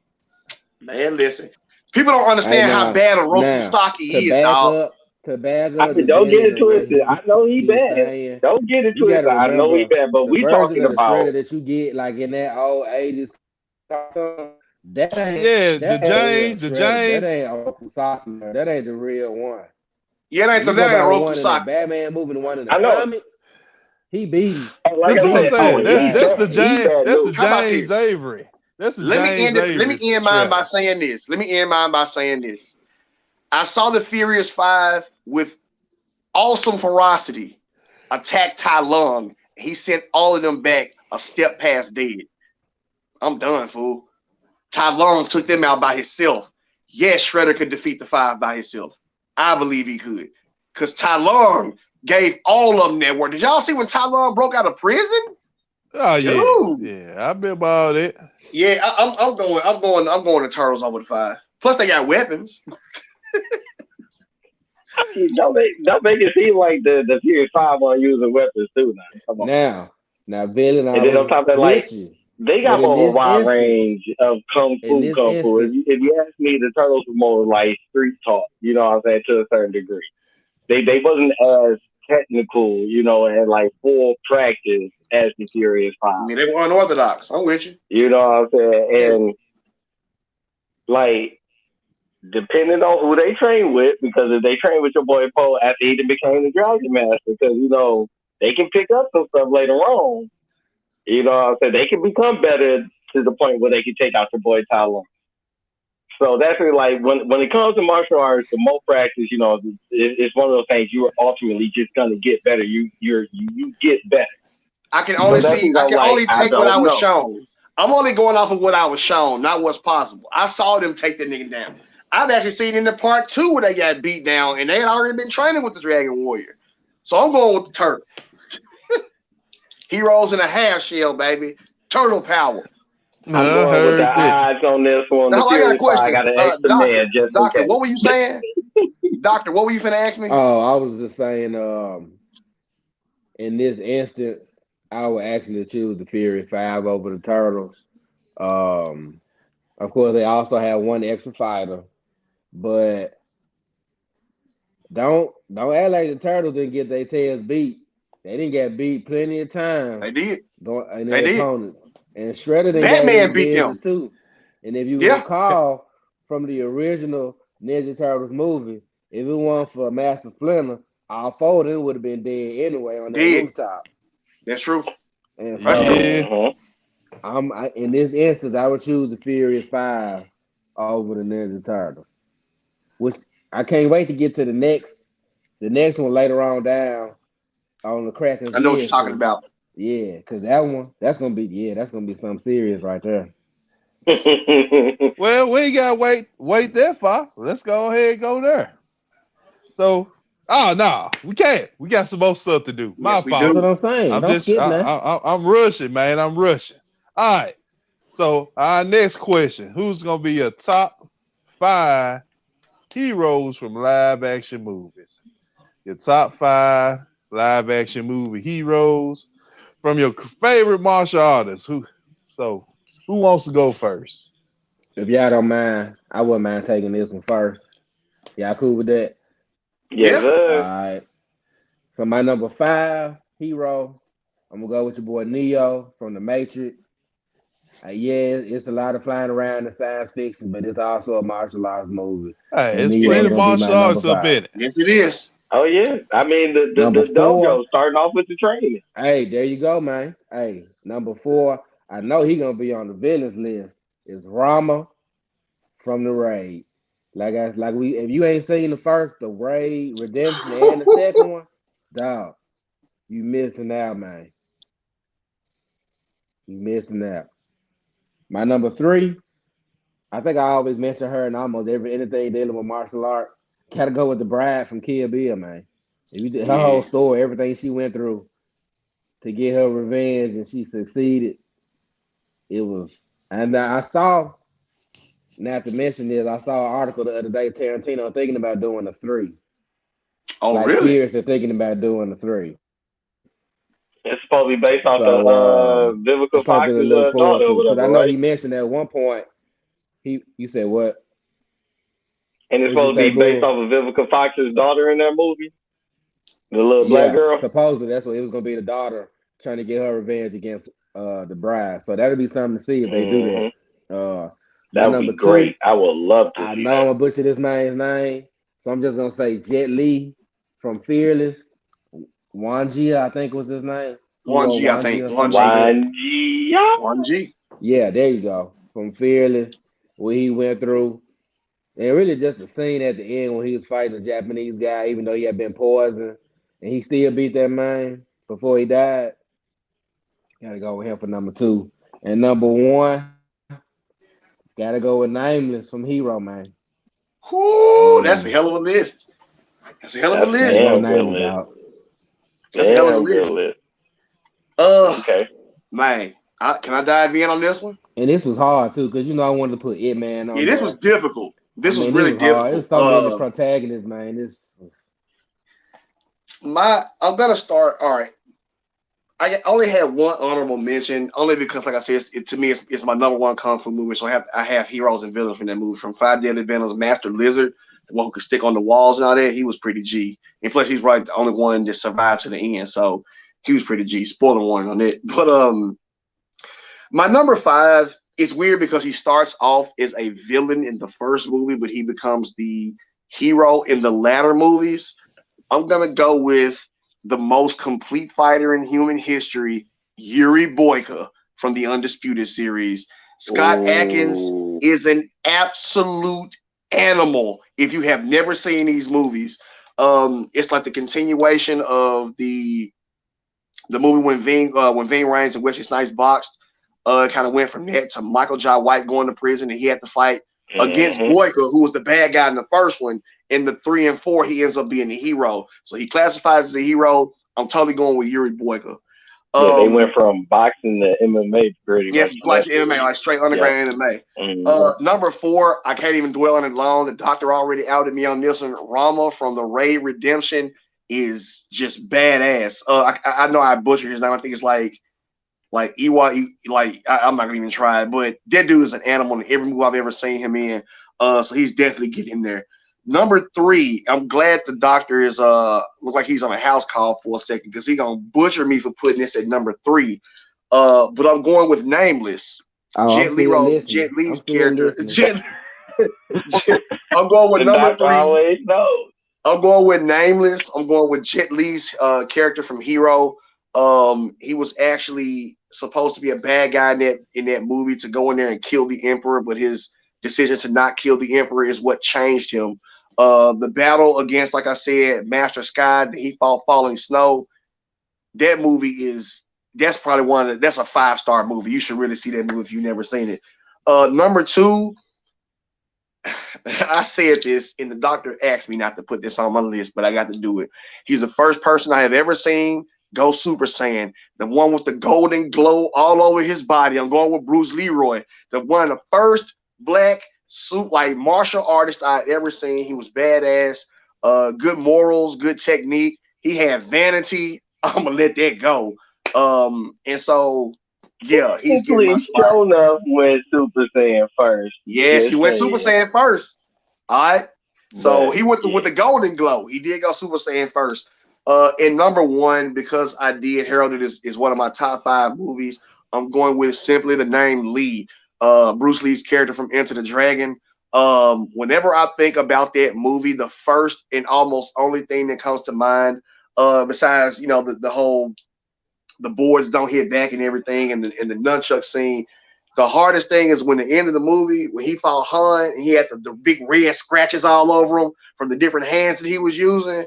man, listen. People don't Hey, understand how bad Oroku now, Saki is, dog. to back I up mean, the don't get villain it of twisted. Resident I know he Evil bad. saying, Don't get it you got twisted. to I know he remember bad, but the we version talking of the about Shredder that you get like in that old 80s cartoon, Yeah, that ain't real The Shredder. That James. ain't Oroku Saki. That ain't the real one. Yeah, When you that go ain't by the Oroku one in the Saki. Batman movie, the one in the I know. comics, he beat him. Like He That's I what beat I'm him said, before oh, saying. he he died. bad. He bad That's the news. How about James this? Avery. That's the Let me James end it. Let me Avery end mine by Shredder. saying this. I saw the Furious Five with awesome ferocity attack Tai Lung. He sent all of them back a step past dead. I'm done, fool. Tai Lung took them out by himself. Yes, Shredder could defeat the five by himself. I believe he could. Because Tai Lung gave all of them that work. Did y'all see when Tai Lung broke out of prison? Oh yeah, Dude. yeah. I remember all that. Yeah, I'm going to Turtles over the 5. Plus they got weapons. I mean, don't make it seem like the Furious Five are using weapons too. Now, come on. Now, villain, I And then on was top of that, like with you, they but got more of a wide range of kung in fu, this kung fu. If you, instance, if you ask me, the turtles were more like street talk. You know what I'm saying, to a certain degree. They wasn't as technical, and like full practice as the Furious Five. Yeah, they were unorthodox. I'm with you. You know what I'm saying? Yeah. And like depending on who they train with, because if they train with your boy Poe after he became the Dragon Master, because they can pick up some stuff later on. You know what I'm saying? They can become better to the point where they can take out your boy Talon. So that's really like when it comes to martial arts, the more practice, it's one of those things you are ultimately just gonna get better. You get better. I can So only that's see. what I I'm can like, only I take what I don't was know. shown. I'm only going off of what I was shown, not what's possible. I saw them take the nigga down. I've actually seen in the part 2 where they got beat down, and they had already been training with the Dragon Warrior. So I'm going with the turtle. Heroes in a half shell, baby. Turtle power. I'm I going with the heard that. odds on this one. The Now I got a Furious Five question, got an extra man Doctor. just in Doctor, case. what were you saying? Doctor, what were you finna ask me? oh, I was just saying, in this instance, I would actually choose the Furious Five over the Turtles. Um, of course, they also have one extra fighter, but don't act like the Turtles didn't get their tails beat. They didn't get beat plenty of times They did. going and They their did. opponents. And Shredder didn't got his Batman beat business them. too. And if you Yeah. recall from the original Ninja Turtles movie, if it weren't for Master Splinter, all four of them would have been dead anyway on that Did. rooftop. That's true. And That's true. so Yeah. Mm-hmm. in this instance, I would choose the Furious Five over the Ninja Turtles. Which I can't wait to get to the next one later on down on the Kraken's I know what you're list, talking because about. that's gonna be something serious right there. Well, we ain't gotta wait that far. Let's go ahead and go there. So, oh no, we can't. We got some more stuff to do. My Yes, we That's fault. what do. I'm saying. I'm Don't just, skip now. I'm rushing, man. I'm rushing. All right. So, our next question: who's gonna be your top 5 heroes from live action movies? Your top 5 live action movie heroes from your favorite martial artists. So, who wants to go first? If y'all don't mind, I wouldn't mind taking this one first. Y'all cool with that? Yes, Yeah. All sir. right. So my number 5 hero, I'm gonna go with your boy Neo from the Matrix. Yeah, it's a lot of flying around in science fiction, but it's also a martial arts movie. Hey, And there's Neo's plenty of gonna be my martial number arts up 5. in it. Yes, it is. Oh yeah. I mean Number the four, dojo starting off with the training. hey, there you go, man. Hey, number 4, I know he gonna be on the villains list. Is Rama from the Raid. If you ain't seen the first, the Raid Redemption, and the second one, dog, you missing out, man. You missing out. My number 3, I think I always mention her in almost anything dealing with martial art. Gotta go with the bride from Kill Bill, man. If you did her whole Yeah. story, everything she went through to get her revenge, and she succeeded. It was, and I saw. Not to mention this, I saw an article the other day. Tarantino thinking about doing a 3, Oh, like really? seriously thinking about doing a 3. It's supposed to be based off So the Vivica it's something to Fox's look daughter forward or to, because whatever, I know right? he mentioned at one point. You said what? And it's What'd you supposed to say, be based Bull? off of Vivica Fox's daughter in that movie, the little black Yeah, girl. supposedly that's what it was gonna be, the daughter trying to get her revenge against the bride. So that'll be something to see if they do Hmm. that. My That would number be 2, great. I would love to I see know I'm gonna butcher this man's name, so I'm just gonna say Jet Li from Fearless. Wanjia, I think was his name. One Hero G, I Wanjia think. or that. One something like G. that. One G. One G. Yeah, there you go. From Fearless, what he went through. And really just the scene at the end when he was fighting the Japanese guy, even though he had been poisoned, and he still beat that man before he died. Gotta go with him for number 2. And number 1, gotta go with Nameless from Hero, man. Whoo, that's a Nameless. hell of a list. That's a hell of a That's a Gotta list. go with damn good Nameless, list. dog. That's a hell of a Damn good list. list. Uh, Okay. Man, can I dive in on this one? And this was hard too, because I wanted to put Man Yeah, on this was there. difficult. I This was mean, it really was hard. There's difficult. so many protagonists, man. I'm gonna start. All right. I only had one honorable mention, only because, like I said, to me, it's my number one kung fu movie. So I have heroes and villains from that movie. From Five Deadly Venoms, Master Lizard, the one who could stick on the walls and all that. He was pretty G. And plus, he's right, the only one that survived to the end. So he was pretty G. Spoiler warning on it. But my number five is weird because he starts off as a villain in the first movie, but he becomes the hero in the latter movies. I'm gonna go with the most complete fighter in human history, Yuri Boyka from the Undisputed series. Scott Adkins is an absolute animal. If you have never seen these movies, it's like the continuation of the movie when Ving Rhames and Wesley Snipes boxed. It kind of went from that to Michael Jai White going to prison, and he had to fight against Boyka, who was the bad guy in the first one. In the 3 and 4, he ends up being the hero. So he classifies as a hero. I'm totally going with Yuri Boyka. Yeah, they went from boxing to MMA pretty much. Yeah, like MMA, like straight underground MMA. Number 4, I can't even dwell on it long. The doctor already outed me on this one. Rama from the Raid Redemption is just badass. I know I butchered his name. I think it's like Iwa, I'm not gonna even try it, but that dude is an animal in every movie I've ever seen him in. So he's definitely getting there. Number 3, I'm glad the doctor is look like he's on a house call for a second because he's gonna butcher me for putting this at number 3. But I'm going with Nameless. Jet Li's character. I'm going with number 3. I'm going with Nameless. I'm going with Jet Li's character from Hero. He was actually supposed to be a bad guy in that movie to go in there and kill the Emperor, but his decision to not kill the Emperor is what changed him. The battle against, like I said, Master Sky, he fought Falling Snow. That movie that's probably that's a 5-star movie. You should really see that movie if you've never seen it. Number 2, I said this, and the doctor asked me not to put this on my list, but I got to do it. He's the first person I have ever seen go Super Saiyan, the one with the golden glow all over his body. I'm going with Bruce Leroy, one of the first black martial artists I'd ever seen. He was badass, good morals, good technique. He had vanity. I'm gonna let that go. And so yeah, he's getting my spot. Shown up went Super Saiyan first. Yes, he went Super Saiyan first. All right. So he went with the golden glow. He did go Super Saiyan first. And number 1, because I did Heralded is one of my top 5 movies. I'm going with simply the name Lee. Bruce Lee's character from Enter the Dragon. Whenever I think about that movie, the first and almost only thing that comes to mind, besides the boards don't hit back and everything, and the nunchuck scene, the hardest thing is when the end of the movie, when he fought Han, and he had the big red scratches all over him from the different hands that he was using.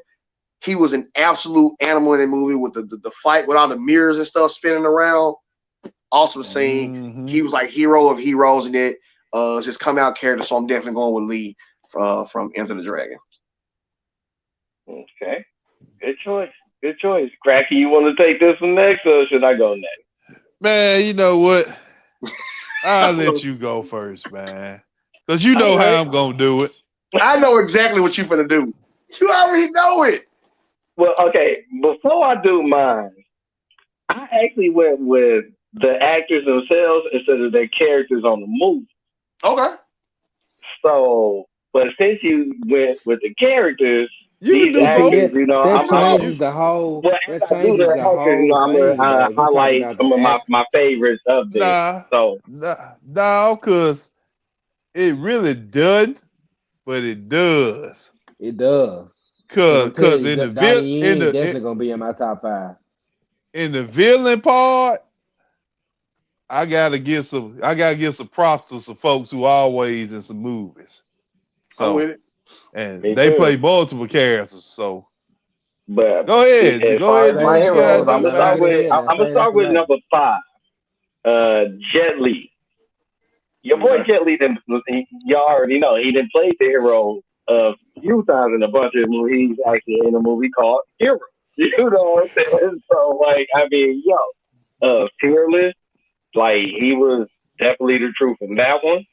He was an absolute animal in the movie with the fight with all the mirrors and stuff spinning around. Awesome scene. Mm-hmm. He was like hero of heroes in it. Just come out character. So I'm definitely going with Lee from Enter the Dragon. Okay. Good choice. Good choice. Kraken, you want to take this one next, or should I go next? Man, you know what? I'll let you go first, man. Because you know how I'm going to do it. I know exactly what you're going to do. You already know it. Well, okay, before I do mine, I actually went with the actors themselves instead of their characters on the movie. Okay. So, but since you went with the characters, these actors, that changes the whole. That changes the whole thing. I'm gonna highlight some of my favorites of this. Because it really doesn't, but it does. It does. Cause in the villain, definitely gonna be in my top 5. In the villain part, I gotta give some props to some folks who are always in some movies. So, with it. And they play multiple characters. So, but go ahead. My heroes. I'm gonna start with number 5. Jet Li. Your boy Jet Li, y'all already know he didn't play the hero a few times in a bunch of movies. He's actually in a movie called Hero. You know what I'm saying? So, Fearless, Like he was definitely the truth in that one.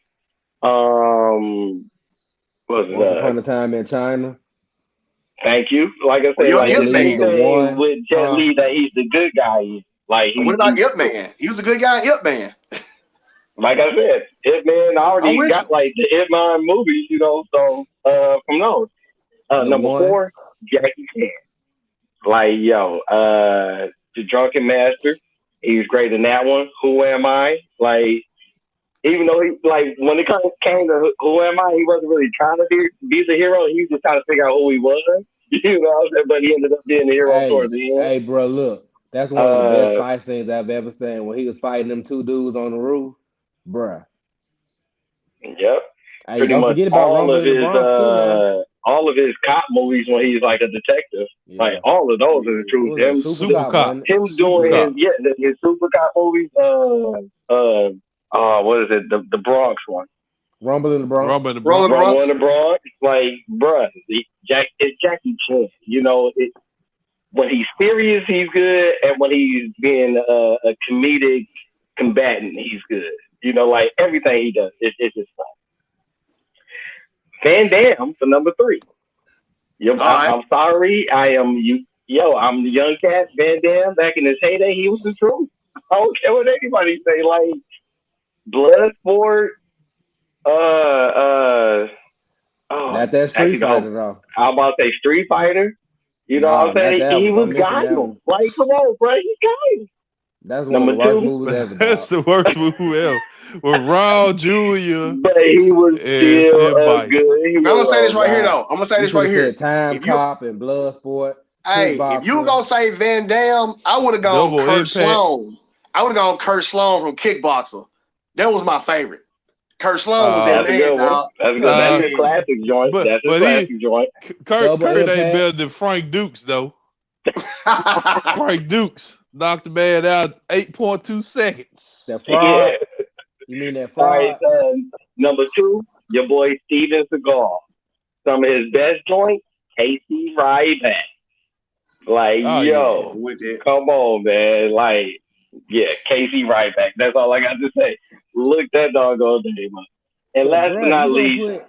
Was Once it? Upon a Time in China. Thank you. Like I Well, said, you're like Ip Man. anything with Jet Li that he's the good guy. Like What about Ip Man? He was a good guy in Ip Man. Like I said, Ip Man already got like the Ip Man movies, So from those, number 4, Jackie Chan. Like the Drunken Master. He was great in that one. Who Am I? Like even though he like when it came to Who Am I, he wasn't really trying to be the hero. He was just trying to figure out who he was. You know what I'm saying? But he ended up being the hero towards the end. Hey, bro, look. That's one of the best fight scenes I've ever seen when he was fighting them 2 dudes on the roof. Bruh. Yep. Hey, Pretty don't much forget about Rumble in the Bronx, too, now. all of his cop movies when he's like a detective. Yeah. Like all of those are the truth. Him Super Cop. Him doing his Super Cop movies, what is it? The Bronx one. Rumble in the Bronx. Rumble in the Bronx. Like, bruh, it's Jackie Chan. When he's serious, he's good, and when he's being a comedic combatant, he's good. Like everything he does, it's just fun. Van Damme for number 3. I'm sorry, I'm the young cat. Van Damme back in his heyday, he was the truth. I don't care what anybody say. Like Bloodsport, not that Street Fighter though. I'm about to say Street Fighter. What I'm saying? He was Guile. Like, come on, bro, he's Guile. That's one of the worst movies ever. That's the worst movie ever. With Raul Julia. But he was still good. I'm gonna say this right here though. I'm gonna say this right here. Time Cop and Bloodsport. Hey, if you were gonna say Van Damme, I would have gone Kurt Sloan. I would have gone Kurt Sloan from Kickboxer. That was my favorite. Kurt Sloan was that man. That's good. That's a classic joint. That's a classic joint. Kurt ain't better than Frank Dukes though. Frank Dukes knocked the man out 8.2 seconds. That fraud. Yeah. You mean that fraud? Right, number 2, your boy Steven Seagal. Some of his best joints, Casey Ryback. Like, come on, man. Like, Casey Ryback. That's all I got to say. Look that doggone name up. And last but not least,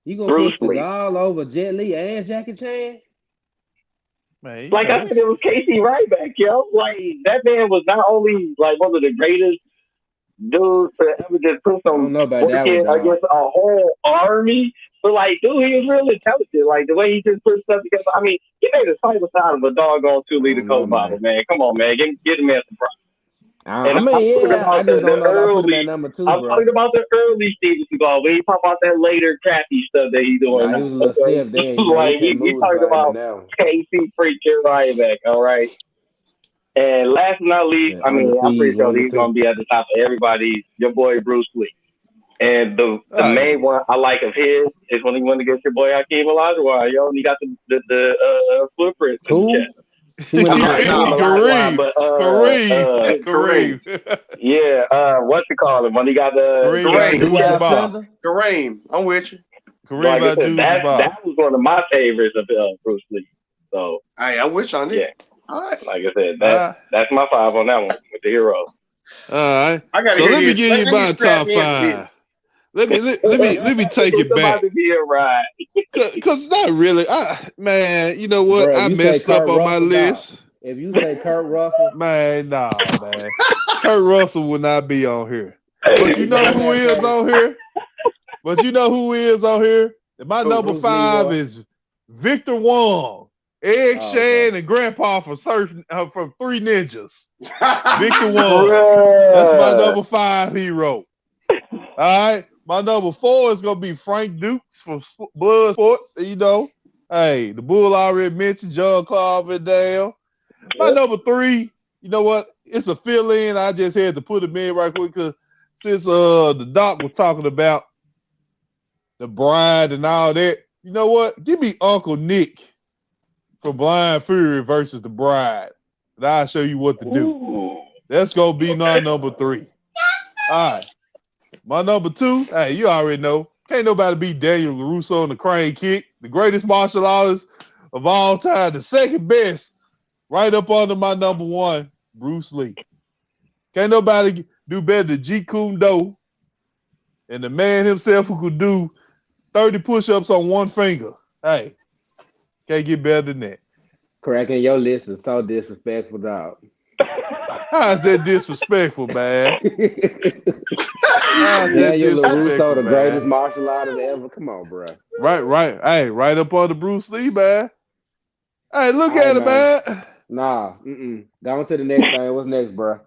you gonna put Seagal over Jet Li and Jackie Chan? Man, like I said, it was Casey Ryback, yo. Like that man was not only like one of the greatest dudes to ever just put some against a whole army, but like, dude, he was really intelligent. Like the way he just put stuff together. I mean, he made a sight side of a doggone 2-liter Coke bottle, man. Come on, man, get the man some props. I just don't know about putting that number 2, I'm talking about the early Steven Seagal. We ain't talking about that later crappy stuff that he's doing. He was a little stiff then. Like he talking about Casey freaking Ryback, all right? And last but not least, I'm pretty sure he's going to be at the top of everybody's, your boy Bruce Lee. And the main one I like of his is when he went to get your boy Hakeem Olajuwon, yo, and he got the footprint in the chest. Kareem. Yeah, what you call him? When he got the Kareem. I'm with you. Kareem, like that was one of my favorites of Bruce Lee. So hey, I'm with you on that. Yeah. All right. Like I said, that's my 5 on that one with the heroes. All right. I gotta let me give you my top 5. Let me take it back. Cause not really. Man, you know what? Bro, I messed up on my list. If you say Kurt Russell, man, nah, man. Kurt Russell will not be on here. But you know who is on here? And my number 5 is Victor Wong, Egg Shan, and Grandpa from Three Ninjas. Victor Wong. That's my number 5 hero. All right. My number 4 is gonna be Frank Dukes from Bloodsport. Hey, the Bull already mentioned Jean-Claude Van Damme. My number 3, you know what? It's a fill-in. I just had to put him in right quick because since the doc was talking about the bride and all that, you know what? Give me Uncle Nick from Blind Fury versus the bride, and I'll show you what to do. Ooh. That's gonna be my number 3. All right. My number 2, hey, you already know. Can't nobody beat Daniel LaRusso on the crane kick. The greatest martial artist of all time. The second best. Right up under my number 1, Bruce Lee. Can't nobody do better than Jeet Kune Do and the man himself who could do 30 push-ups on one finger. Hey, can't get better than that. Cracking your list is so disrespectful, dog. How is that disrespectful, man? How is that Daniel disrespectful, LaRusso, the greatest man? martial artist ever. Come on, bro. Right. Hey, right up on the Bruce Lee, man. Hey, look All right, at it, man. man. Nah, Go on to the next thing. What's next, bro?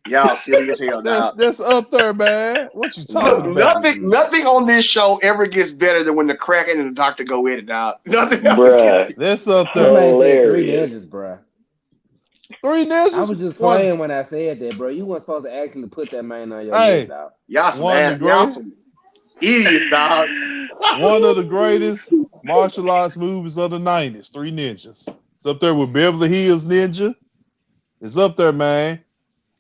Y'all silly as hell, dog. That's up there, man. What you Look, talking about? nothing on this show ever gets better than when the Kraken and the Doctor go at it, dog. Nothing ever Bruh. gets. That's up This there. man said three Hilarious. ninjas, bro. Three I ninjas. was just One. playing when I said that, bro. You weren't supposed to actually put that man on your list, Hey, dog. Y'all some one of the ass. Y'all great, some idiots, dog. one of the greatest martial arts movies of the '90s. Three Ninjas. It's up there with Beverly Hills Ninja. It's up there, man.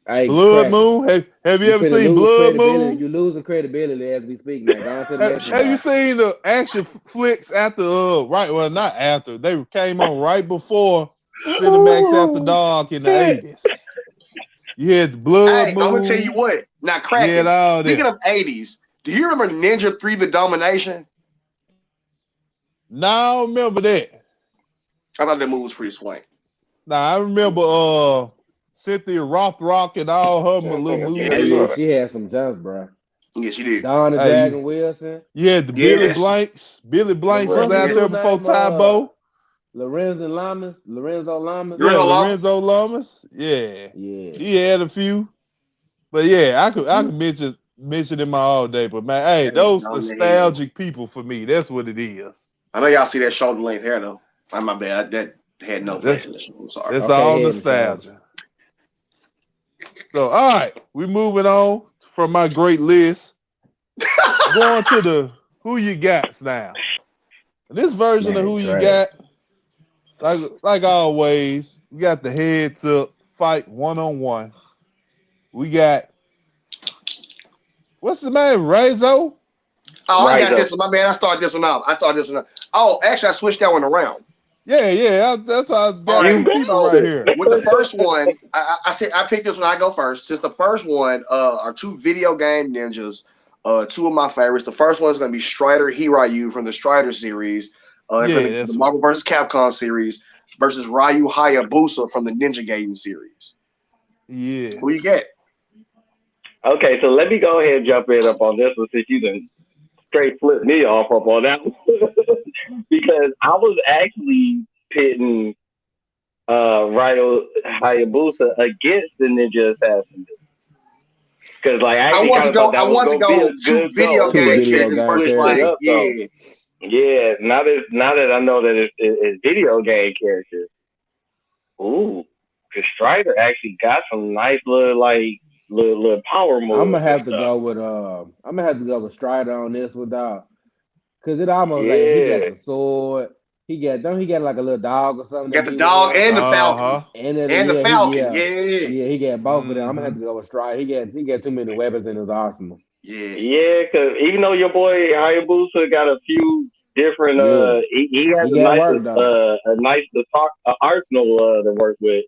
Hey, Blood Kraken. Moon. Have you You ever finna seen lose Blood credibility. Moon? You losing credibility as we speak, man. Go on to the next one, Have you dog. seen the action flicks after right? Well, not after. They came on right before Cinemax After Dark in the '80s. You had the Blood Hey, I'm gonna tell you Moon. what. Now, You had Kraken. all Speaking that. of '80s, do you remember Ninja 3: The Domination? Now I remember that. I thought that movie was pretty swank. Now I remember Cynthia Rothrock and all her little Oh yeah, moves. she had some jumps, bro. Yes, she did. Dawn the Hey, Dragon Wilson. you had the Billy Yes. Blanks. Billy Blanks was What's the out Yes. there dude before name? Tybo. Lorenzo Lamas. You're Yeah, in a long. Lorenzo Lamas. Yeah, Yeah. he had a few. But yeah, I could mention them all day. But man, hey, those Dominating. nostalgic people for me. That's what it is. I know y'all see that shoulder length hair though. My bad. That had no place That's in the show. I'm sorry. that's Okay, all Head and Shoulders. nostalgia. So all right, we moving on from my great list. Going to the who you got now. This version of Man, who you trash. got, like always, we got the heads up fight 1-on-1. We got what's the name? Rezo? Oh, I Right got up. this one. My bad. I started this one out. Oh, actually, I switched that one around. Yeah. That's why I All got right. You two people So right bastard. here. with the first one, I said I picked this one. I go first. Since the first one are two video game ninjas, two of my favorites. The first one is going to be Strider Hiryu from the Strider series, from Yeah, the that's Marvel vs. Capcom series, versus Ryu Hayabusa from the Ninja Gaiden series. yeah. Who you get? Okay, so let me go ahead and jump in up on this one since you done straight flip me off up on that one. Because I was actually pitting Ryo Hayabusa against the Ninja Assassin. Because like I I actually want kind to of go. thought I that was want to gonna be go a two good video goal, Two game but video characters you game versus switched it like, characters. up though. yeah. Yeah, now that I know that it's video game characters. Ooh, because Strider actually got some nice little power I'm moves gonna and have to stuff. go with Strider on this one, dog. Cause it almost like he got Yeah. the sword. He got like a little dog or something that Got the be with dog him. and the Uh-huh. Falcons And then and the Falcon. yeah. Yeah. Yeah, he got both of them. I'm gonna Mm-hmm. have to go with Strider. He got too many weapons in his arsenal. Yeah. Yeah, because even though your boy Hayabusa got a few different, Yeah. he has He got work though. a nice arsenal to work with.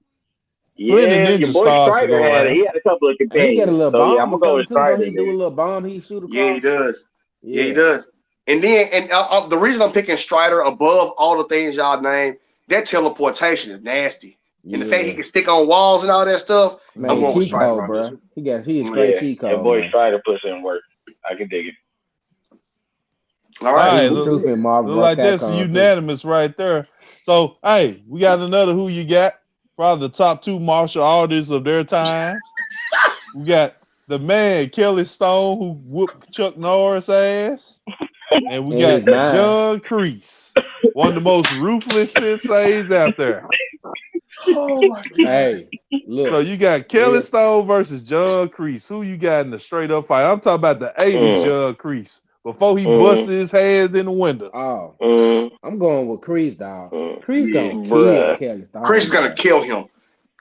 Plenty Yeah, your ninja boy stars to Strider go he around. had a couple of And he got a companions. little So yeah, I'm bomb or gonna go with something too. Don't Strider he do a there. little bomb he shoot Yeah, he across? does. Yeah, he Yeah. does. And then, the reason I'm picking Strider above all the things y'all named, that teleportation is nasty. And the fact he Yeah. can stick on walls and all that stuff, Man, I'm he going with cheat Mm-hmm. Strider code, on this bro. one. He a straight Yeah, cheat your code, boy man. Strider puts in work. I can dig it. All All right, right, He the who's look, truth in next? Marvel look vs. like that's Capcom too. unanimous right there. So, hey, we got another who you got. Probably the top two martial artists of their times. We got the man Kelly Stone who whooped Chuck Norris ass, and we In his got mind. John Kreese, one of the most ruthless senseis out there. Oh my God. Hey, So look, you got Kelly real. Stone versus John Kreese. Who you got in the straight up fight? I'm talking about the '80s Mm, John Kreese before he mm, busted his hands in the windows. Oh, mm, I'm going with Kreese, dog. mm. Kreese Yeah. gonna kill Bruh, Kelly Chris Stone, is gonna bro. kill him.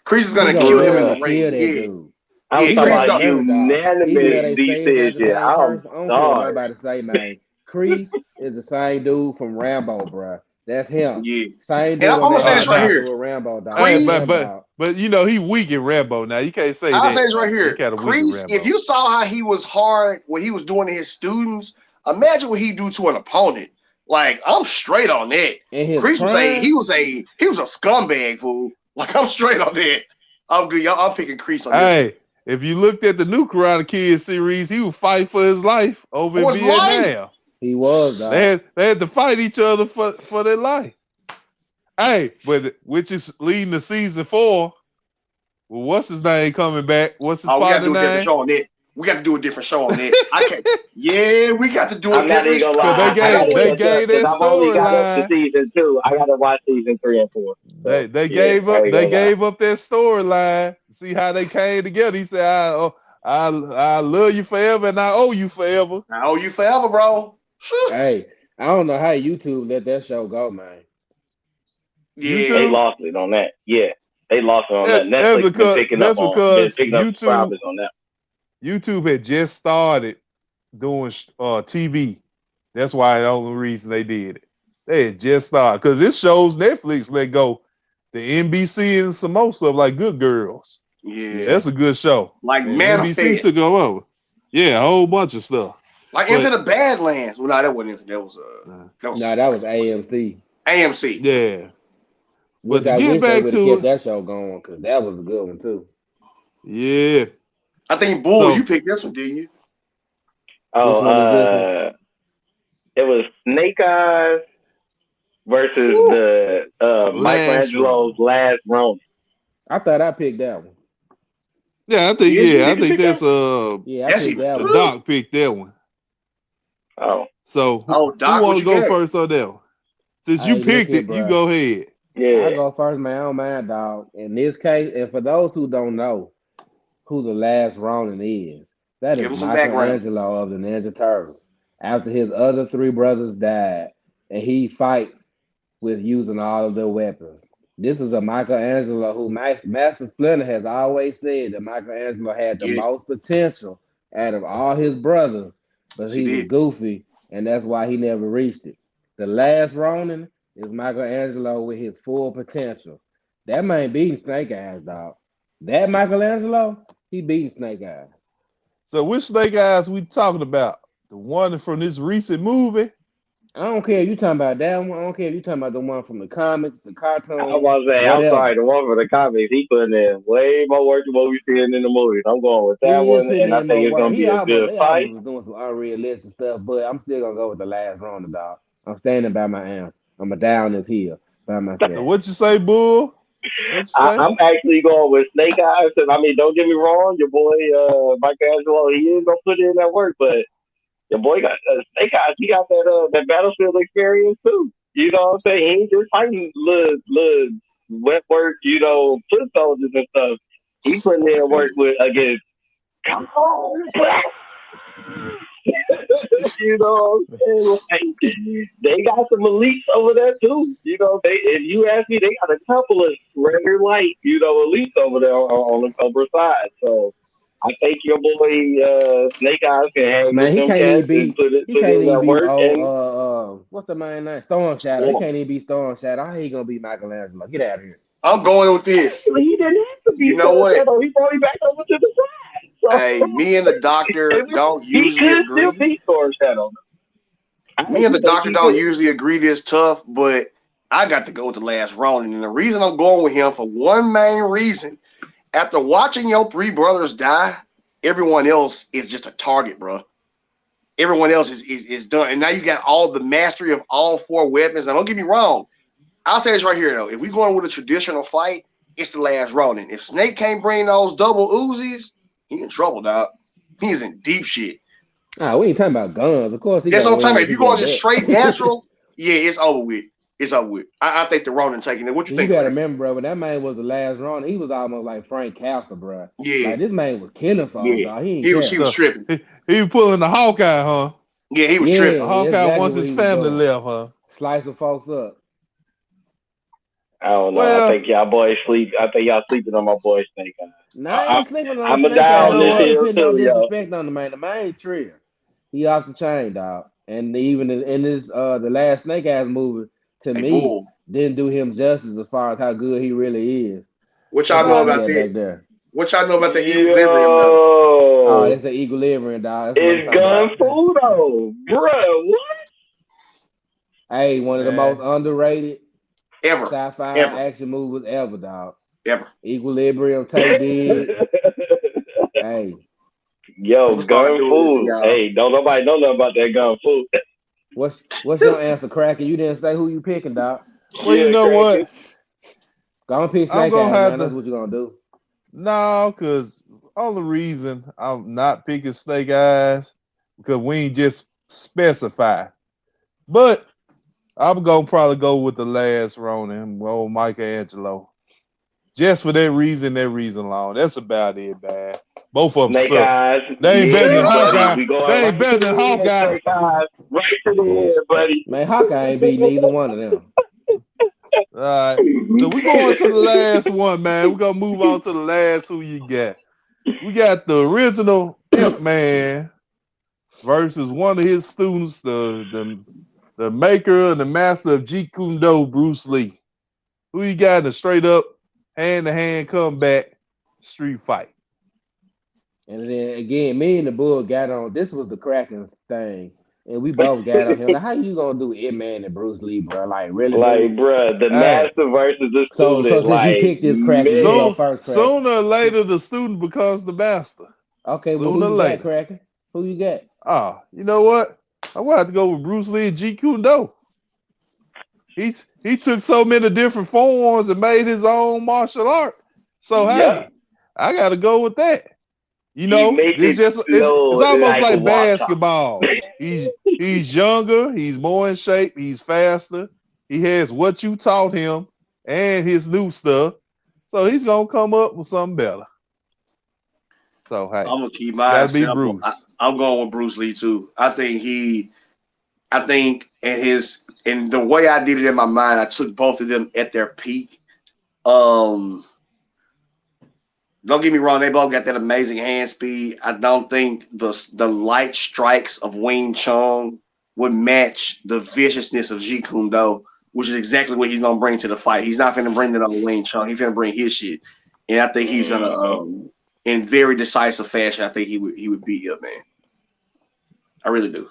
Chris is He gonna gonna kill him in literally the bruh. kill ring. that Yeah. dude. I was Yeah, Even talking Chris is though about gonna remember, dog. Even though unanimous they say it's not the decision. same I'm person, I don't care what sorry. nobody say, man. Kreese is the same dude from Rambo, bro. That's him. Yeah. Same And dude I'm on gonna that say Oh, this right nah. helicopter here. with Rambo, dog. Hey, That's Kreese, him, dog. but you know he weak in Rambo now. You can't say I'll say that this right now. He here. kind of weak in Kreese, if Rambo. you saw how he was hard when he was doing to his students, imagine what he do to an opponent. Like, I'm straight on that. In his Kreese was prime, he was a scumbag, fool. Like, I'm straight on that. I'm good. Y'all, I'm picking Kreese on this one. Hey, if you looked at the new Karate Kid series, he was fighting for his life over in For his life. Vietnam. he was, dog. They had to fight each other for their life. Hey, but which is leading to season 4. Well, what's his name coming back? What's his Oh, we got to partner do a different name? show on that. We got to do a different show on that. I can't. Yeah, we got to do a I'm not different even gonna show Cause lie. I gotta on they it. catch up gave because that I've only got up to storyline. season 2. I gotta watch season 3 and 4. So They yeah, I ain't gonna lie. gave up that storyline. See how they came together. He said, I love you forever and I owe you forever. I owe you forever, bro. Hey, I don't know how YouTube let that show go, man. Yeah. They YouTube? lost it on that. Yeah, they lost it on that. Netflix That's been because picking up subscribers on that. YouTube had just started doing TV. That's why the only reason they did it. They had just started because this shows Netflix let go the NBC and some more stuff like Good Girls. Yeah. Yeah. That's a good show. Like And NBC Manifest. took over. Yeah, a whole bunch of stuff. Like Into But the Badlands. Well, no, that wasn't Into. That No, was that was AMC. AMC. yeah. But Which to I get wish they back would have to kept it, that show going because that was a good one too. yeah. I think Bull, you So picked this one, didn't you? Which Oh, one is this one? it was Snake Eyes versus Whew. the last Michelangelo's round. Last Ronin. I thought I picked that one. Did you? I Did you think pick that? that's Yeah, I That's picked even. that the one. doc picked that one. Oh, So Oh, who Doc, want what to you go got? first on that one? Since you Hey, look picked here, it, you bro. go ahead. I yeah. go first, man. I don't mind, dog. In this case, and for those who don't know who the last Ronin is, that Give is him some background. Michelangelo of the Ninja Turtles. After his other 3 brothers died, and he fights with using all of their weapons. This is a Michelangelo who Master Splinter has always said that Michelangelo had the Yes, most potential out of all his brothers, but she he was did. goofy, and that's why he never reached it. The last Ronin is Michelangelo with his full potential. That man beating Snake Eyes, dog. That Michelangelo, he beating Snake Eyes. So which Snake Eyes we talking about? The one from this recent movie? I don't care if you talking about that one. I don't care if you talking about the one from the comics, the I cartoon, was about to say, I'm whatever. sorry, the one for the comics, he putting in way more work than what we seeing in the movies. I'm going with that He is one, putting and I in think more it's work. gonna be a good They fight. almost was doing some unrealistic stuff, but I'm still gonna go with the last Ronin, dog. I'm standing by my answer. I'm a down this hill by So myself. what you say, Bull? What you say? I'm actually going with Snake Eyes. 'Cause, I mean, don't get me wrong, your boy Michelangelo, he is gonna put in that work, but your boy got Snake Eyes. He got that battlefield experience too. You know what I'm saying? He ain't just fighting little wet work, foot soldiers and stuff. He putting in work with against. Come on, black. You know what I'm saying? Like, they got some elites over there too. If you ask me, they got a couple of regular light, elites over there on the upper side. So I think your boy Snake Eyes can hang Man, with he them can't even cats and beat. He put can't in even that beat. work Oh, and what's the man name? Storm Shadow. He Well, can't even beat Storm Shadow. How he gonna beat Michelangelo? Get out of here. I'm going with this. actually he didn't have to You be know so what? shadow. He brought him back over to the side. Hey, So me and the doctor don't he usually could still agree. beat Storm Shadow. I Me and the actually think doctor he don't could. usually agree this tough, but I got to go with the last Ronin. And the reason I'm going with him for one main reason, after watching your 3 brothers die, everyone else is just a target, bro. Everyone else is done. And now you got all the mastery of all 4 weapons. Now, don't get me wrong. I'll say this right here, though. If we're going with a traditional fight, it's the last Ronin. If Snake can't bring those double Uzis, he in trouble, dog. He's in deep shit. Ah, we ain't talking about guns. Of course, he That's gonna what I'm talking win about. if If he you're going got just that. straight natural, yeah, it's over with. It's over with. I think the Ronin taking it. What you You think, gotta Dre? remember, bro, when that man was the last Ronin, he was almost like Frank Castle, bro. Yeah, Like this man was killing folks, yeah. dog. He ain't He care. was So tripping. he pulling the Hawkeye, huh? Yeah, he was Yeah, The tripping. that's Hawkeye exactly once what his he was family doing. left, huh? Slicing folks up. I don't know. I Well, think y'all boys sleep. I think y'all sleeping on my boy Snake Eyes. Nah, I I, ain't sleeping on I'm a Snake you Eyes, down know man. this I what? ain't hill putting no too, yo. disrespect on the man. The man trill. He off the chain, dog. And even in this the last Snake Eyes movie, to me, didn't do him justice as far as how good he really is. What y'all know about back there? What y'all know about the equilibrium though? Oh, it's the equilibrium, dog. That's it's Kungfu though, bro. What? Hey, one of the most underrated sci-fi ever action movies ever, dog. Ever. Equilibrium, Tay did. Hey. Yo, Kungfu. Hey, don't nobody know nothing about that Kungfu. What's your answer, Kraken? You didn't say who you picking, dog. Well, you know what? Go pick Snake Eyes, man. That's what you're gonna do. No, because only reason I'm not picking Snake Eyes because we ain't just specify. But I'm gonna probably go with the last Ronin, old Michelangelo. Just for that reason alone. That's about it, man. Both of them Snake suck. Eyes. They ain't better than Hawkeye. They ain't better than Hawkeye. Snake Eyes. Right to the head, buddy. Man, Hawkeye ain't beat neither one of them. All right. So we going to the last one, man. We're gonna move on to the last who you got. We got the original Imp Man versus one of his students, the maker and the master of Jeet Kune Do, Bruce Lee. Who you got in a straight up hand-to-hand combat street fight? And then again, me and the Bull got on. This was the Kraken's thing, and we both got on him. Now, how you gonna do Ip Man and Bruce Lee, bro? Like, really? Like, bro, the master versus the student. So since you picked this Kraken, you go first, Kraken. Sooner or later, the student becomes the master. Okay, well, who you got, Kraken? Who you got? Ah, you know what? I'm gonna have to go with Bruce Lee and Jeet Kune Do. He took so many different forms and made his own martial art. So hey, I gotta go with that. You know, it's almost like basketball. He's younger, he's more in shape, he's faster. He has what you taught him and his new stuff. So he's gonna come up with something better. So hey, I'm gonna keep mine simple. I'm going with Bruce Lee too. I think and the way I did it in my mind, I took both of them at their peak. Don't get me wrong, they both got that amazing hand speed. I don't think the light strikes of Wing Chun would match the viciousness of Jeet Kune Do, which is exactly what he's gonna bring to the fight. He's not gonna bring it on Wing Chun. He's gonna bring his shit, and I think he's gonna, in very decisive fashion, I think he would beat Up Man. I really do.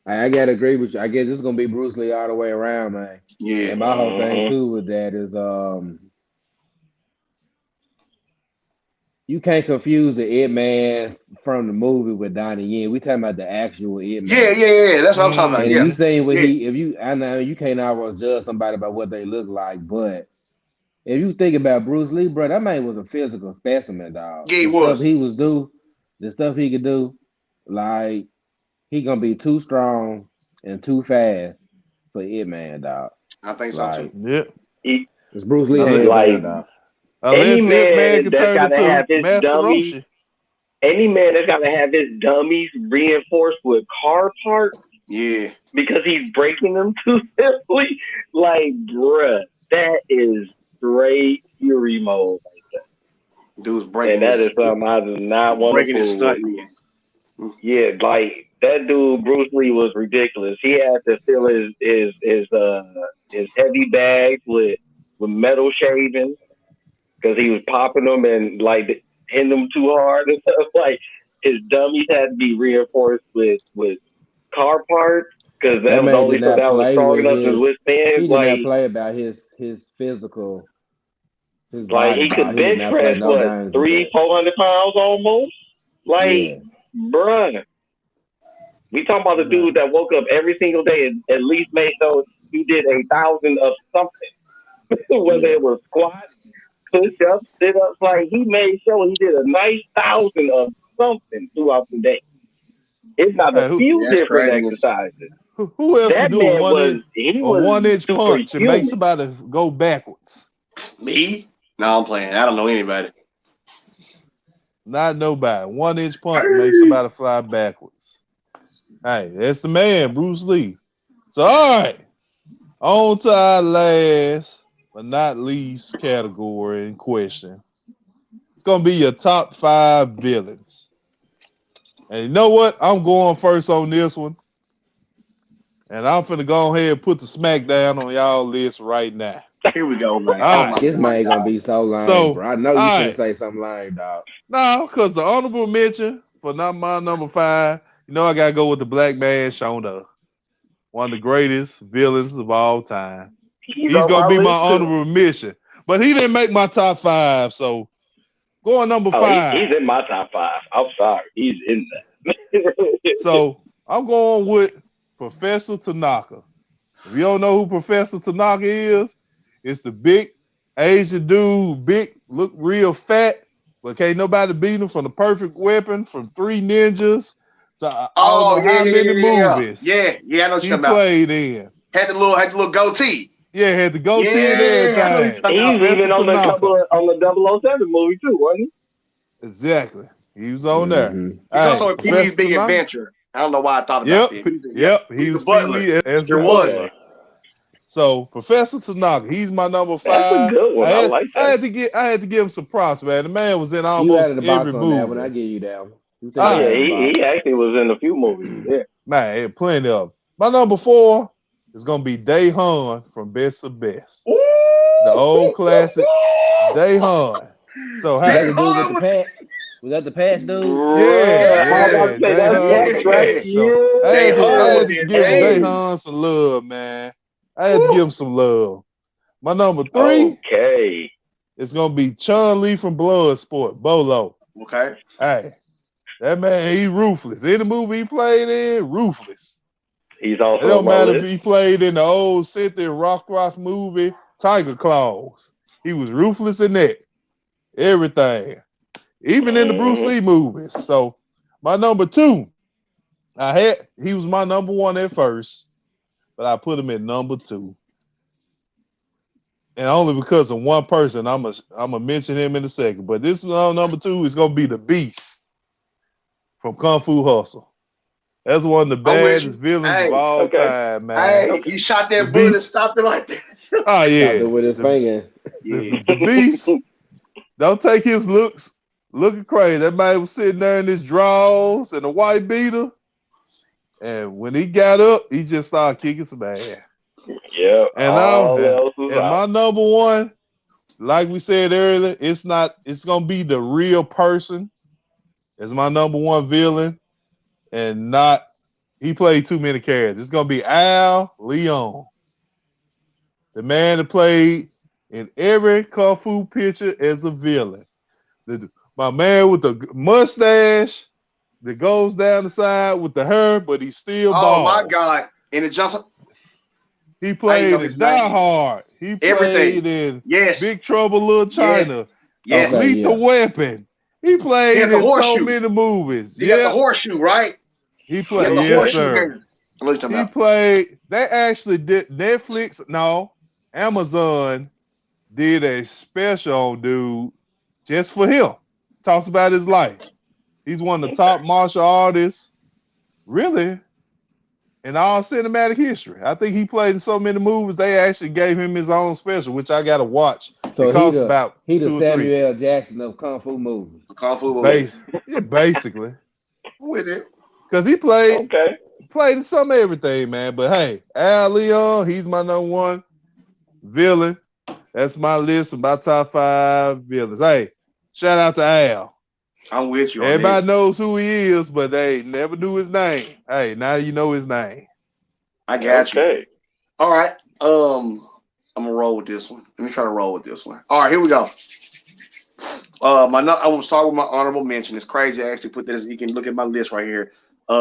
I gotta agree with you. I guess this is gonna be Bruce Lee all the way around, man. Yeah. And my whole thing too with that is you can't confuse the Ip Man from the movie with Donnie Yen. We talking about the actual Ip Man. Yeah. That's what I'm talking about. And you saying what I know you can't always judge somebody by what they look like, but if you think about Bruce Lee, bro, that man was a physical specimen, dog. Yeah, The stuff he could do, like he gonna be too strong and too fast for Ip Man, dog. I think so too. Yeah. It's Bruce Lee hands down, dog. Any man that's got to have his dummies. Any man that's got to have his dummies reinforced with car parts. Yeah. Because he's breaking them too simply. Like, bruh, that is straight Fury mode like that. Dude's breaking. And that is something I do not want to fool. Yeah, like that dude Bruce Lee was ridiculous. He had to fill his heavy bags with metal shavings. Because he was popping them and like hitting them too hard and stuff. Like his dummies had to be reinforced with car parts because that was the only stuff that was strong enough to withstand. He did not play about his physical. His like he could bench press what 300-400 pounds almost. Like, bruh, we talking about the dude that woke up every single day and at least made so he did 1,000 of something, whether it was squats, push-ups, sit-ups. Like he made sure he did a nice 1,000 of something throughout the day. It's not a few different exercises. Who else would do a 1-inch punch and make somebody go backwards? Me? No, I'm playing. I don't know anybody. Not nobody. 1-inch punch makes somebody fly backwards. Hey, that's the man, Bruce Lee. So, all right. On to our last but not least category in question. It's going to be your top 5 villains. And you know what? I'm going first on this one. And I'm finna go ahead and put the smackdown on y'all list right now. Here we go, man. All Oh right. This my man gonna God. be so lame, So, bro. I know you all finna right. say something lame, dog. No, because the honorable mention for not my number 5, I gotta go with the black man Shona, one of the greatest villains of all time. He's He's on gonna my be my list too. honorable mention, but he didn't make my top 5. So going number Oh, he's 5. in my top 5. I'm sorry, he's in there. So I'm going with Professor Tanaka. If you don't know who Professor Tanaka is, it's the big Asian dude, big, look real fat, but can't nobody beat him, from the perfect weapon, from Three Ninjas to I don't Oh know yeah, how yeah, many yeah, yeah, yeah. movies Yeah, yeah. I know what he you're talking about. played in. Had the little goatee. Yeah, had the goatee and Yeah, I know what you're everything. talking about. He's Professor even on the Tanaka. on the 007 movie too, wasn't Exactly. He was on there. Mm-hmm. He's Hey, also in Pee Wee's Professor Big Tanaka. Adventure. I don't know why I thought about Yep, that. yep. He He's the was Pee butler. Wee as the Sure he? was. butler. Okay, So Professor Tanaka, he's my number that's a 5. good one. I like I that. had to give him some props, man. The man was in You out almost of the every box on that one. I movie. give you that one. You Oh think All you yeah, out right, of the box. he actually was in a few movies. Yeah. man, had plenty of them. My number 4 is gonna be Day Han from Best of Best, the old classic Day Han. So Was that hey, the dude with the pants? Was that the pants dude? yeah, Bruh, I was about yeah, to say Day that's Han X, the right? pants. So Day I Han Yeah. was had to the give Day name. Han some love, man. I had to give him some love. My number 3 Okay. is gonna be Chun Li from Bloodsport, Bolo. Okay. Hey, that man, he ruthless. Any movie he played in, ruthless. He's It also on don't my matter if list. he played in the old Cynthia Rockcroft movie, Tiger Claws. He was ruthless in that. Everything. Even in the Bruce Hmm. Lee movies. So my number 2, he was my number 1 at first, but I put him at number 2. And only because of one person. I'm gonna mention him in a second. But this number 2 is gonna be the Beast from Kung Fu Hustle. That's one of the I'm with baddest you. villains of Hey, all Okay. time, man. hey, Okay. he shot The that bullet and Beast. stopped it like that. Oh Stopped it yeah. with his The finger. Yeah. the Beast. Don't take his looks looking crazy. That man was sitting there in his drawers and a white beater. And when he got up, he just started kicking some ass. Yeah. And All else is and out. my number 1, like we said earlier, it's gonna be the real person as my number 1 villain, and not he played too many characters. It's gonna be Al Leon, the man that played in every kung fu picture as a villain. My man with the mustache that goes down the side with the hair, but he's still Oh my bald. God. And it just He I didn't know played his in Die name. Hard. He Everything. played in Yes. Big Trouble Little China, Yes. Yes. Okay, Lethal yeah. Weapon. He He had played the in so horseshoe. many movies. He got the Yep. horseshoe, right? He He played, had the yes, Yeah. horseshoe sir. hanger. I know what you're talking He about. played, they actually did Netflix, no, Amazon did a special on dude just for him. Talks about his life. He's one of the top martial artists, really, in all cinematic history. I think he played in so many movies, they actually gave him his own special, which I got to watch. So It costs about he the 2 or 3. Samuel L. Jackson of kung fu movies. The Kung Fu movie. Base, yeah, basically, I'm with it. because he Okay. played in some everything, man. But hey, Al Leon, he's my number 1 villain. That's my list of my top 5 villains. Hey, shout out to Al. I'm with you on that. Everybody knows who he is, but they never knew his name. Hey, now you know his name. I got you. Okay. All right. I'm gonna roll with this one. Let me try to roll with this one. All right, here we go. I'm gonna start with my honorable mention. It's crazy. I actually put this. You can look at my list right here.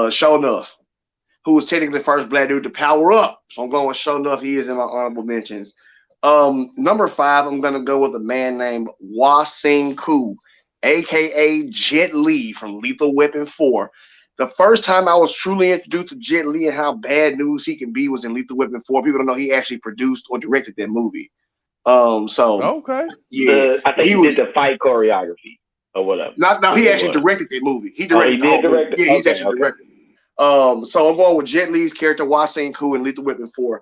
Show enough, who was technically the first black dude to power up. So I'm going with Show enough. He is in my honorable mentions. Number 5, I'm gonna go with a man named Wa Sing Koo, aka Jet Li from Lethal Weapon 4. The first time I was truly introduced to Jet Li and how bad news he can be was in Lethal Weapon 4. People don't know he actually produced or directed that movie. So Okay. yeah, I think he he was did the fight choreography or whatever. not. No, he It actually was. directed that movie. He Oh, he directed the did whole movie. direct it. Yeah, he's Okay. actually Okay. directed. So I'm going with Jet Li's character Wasen Koo in Lethal Weapon 4.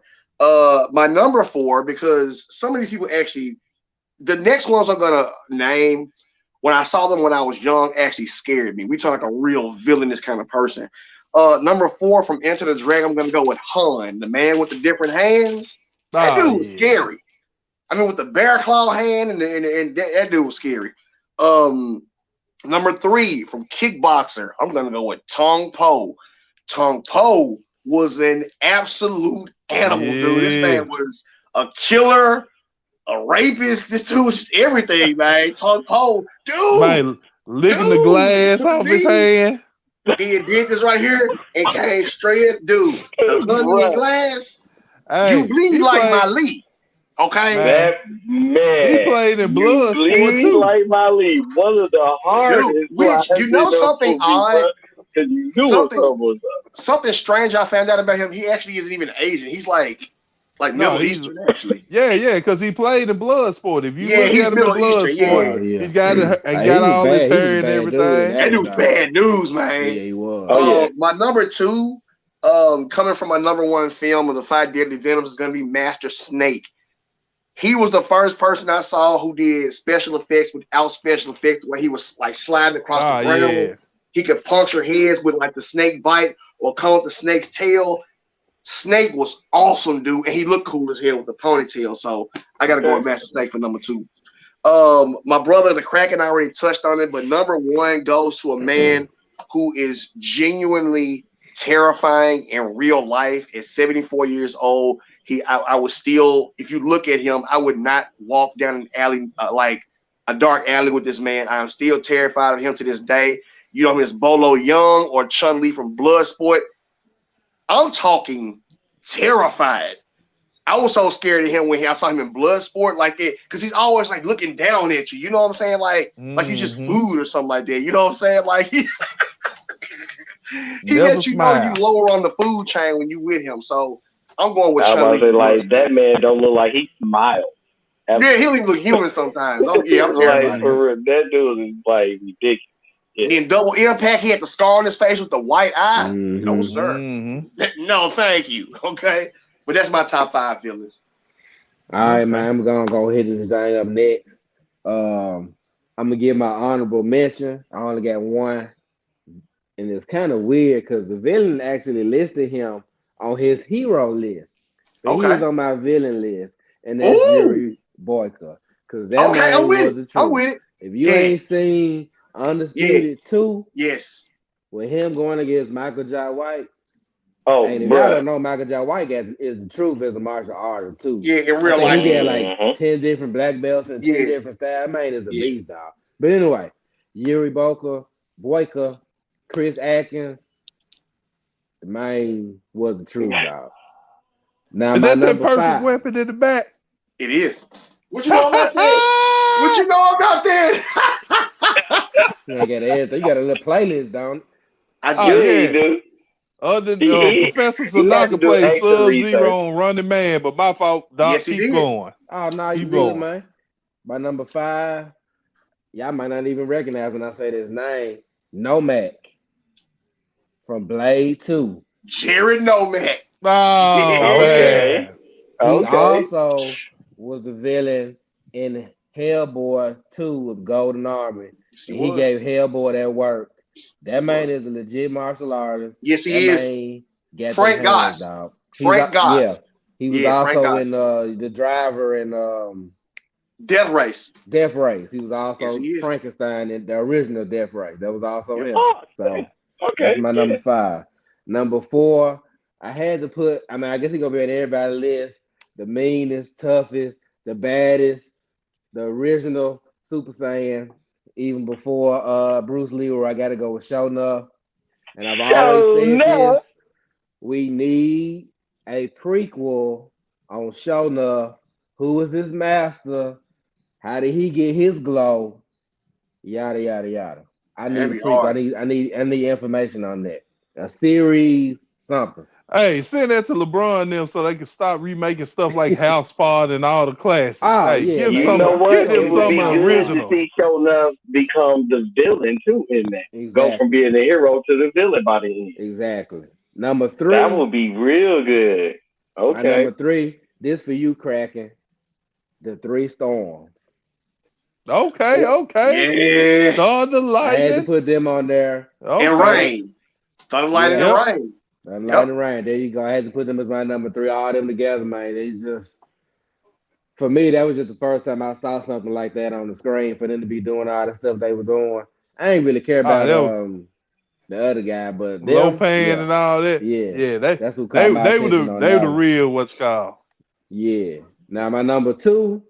My number 4, because so many people actually, the next ones I'm gonna name, when I saw them when I was young, actually scared me. We talk like a real villainous kind of person. Number 4 from Enter the Dragon, I'm gonna go with Han, the man with the different hands. That dude was scary. I mean, with the bear claw hand and that dude was scary. Number 3 from Kickboxer, I'm gonna go with Tong Po. Tong Po was an absolute animal, dude. This man was a killer, a rapist. This dude was everything, man. Tong Po, dude. Man, licking the glass off his hand. He did this right here and came straight, dude. The honey and glass. Hey, you bleed like my Lee. Okay. That man. He played in Blood Sport too. Like my Lee. One of the hardest. Dude, which, you know something odd? Because you knew something was up. Something strange I found out about him. He actually isn't even Asian. He's like Middle Eastern, actually. Yeah, because he played in Blood Sport. If you he's Middle Eastern. He's got all his hair and everything. That dude's bad news, man. Yeah, he was. My number 2, coming from my number 1 film of the 5 Deadly Venoms, is gonna be Master Snake. He was the first person I saw who did special effects without special effects, where he was like sliding across the ground. Yeah. He could puncture heads with like the snake bite or come with the snake's tail. Snake was awesome, dude, and he looked cool as hell with the ponytail. So I gotta go with Master Snake for number 2. My brother, the Kraken, I already touched on it, but number 1 goes to a man who is genuinely terrifying in real life. At 74 years old, I was still, if you look at him, I would not walk down an alley, like a dark alley with this man. I am still terrified of him to this day. You know him as Bolo Young or Chun-Li from Bloodsport. I'm talking terrified. I was so scared of him when I saw him in Bloodsport like that, because he's always like looking down at you. You know what I'm saying? Like you just food or something like that. You know what I'm saying? Like he lets you know you lower on the food chain when you with him. So I'm going with Chun-Li. Like that man don't look like he smiles. Yeah, he'll even look human sometimes. I'm terrified. Like, for real, that dude is like ridiculous. Yeah. Then Double Impact, he had the scar on his face with the white eye. No, sir. No, thank you. Okay. But that's my top 5 villains. All right, man. I'm gonna go hit this thing up next. I'm gonna give my honorable mention. I only got 1. And it's kind of weird because the villain actually listed him on his hero list. But he is on my villain list. And that's Yuri Boyka. Because that man was the truth. I'm with it. If you ain't seen Undisputed 2, with him going against Michael Jai White. And if y'all don't know, Michael Jai White is the truth as a martial artist too. Yeah, in real life. He got like 10 different black belts and 10 different styles. Man, is a beast, dog. But anyway, Yuri Boyka, Chris Atkins, the man was the truth, dog. Now is my that number perfect 5 weapon in the back? It is. What you know about that? What you know about that? You got everything. You got a little playlist, don't I do. Other than Professor Tanaka played Sub-Zero on Running Man, but my fault, Doc, keep going. Oh, no, you good, man. My number 5, y'all might not even recognize when I say this name, Nomak from Blade 2. Jared Nomak. Oh, man. He also was the villain in Hellboy 2 with Golden Army. And he gave Hellboy that work. That man is a legit martial artist. Yes, he is. Frank Goss. Frank Goss. Yeah. He was also in The Driver and Death Race. Death Race. He was also Frankenstein in the original Death Race. That was also him. So that's my number 5. Number 4, I had to put, I guess he's going to be on everybody's list. The meanest, toughest, the baddest, the original Super Saiyan. Even before Bruce Lee, where I got to go with Sho'nuff. And I've always said this. We need a prequel on Sho'nuff. Who was his master? How did he get his glow? Yada, yada, yada. I need a prequel. I need information on that. A series, something. Hey, send that to LeBron and them so they can stop remaking stuff like House Party and all the classics. Give them something original. See Sho'nuff become the villain too in that. Exactly. Go from being the hero to the villain by the end. Exactly. Number 3. That would be real good. Okay. Number 3. This for you, Kraken. The 3 Storms. Okay. Yeah. Star the Lightning. I had to put them on there. And Rain. Thunder, Lightning, and Rain. Thunder, Lightning, and Rain. There you go. I had to put them as my number 3. All them together, man. They just, for me, that was just the first time I saw something like that on the screen. For them to be doing all the stuff they were doing, I ain't really care about the other guy, but Low them, pan and all that. Yeah, that's who caught my attention on that. They were the real what's called. Yeah. Now my number 2,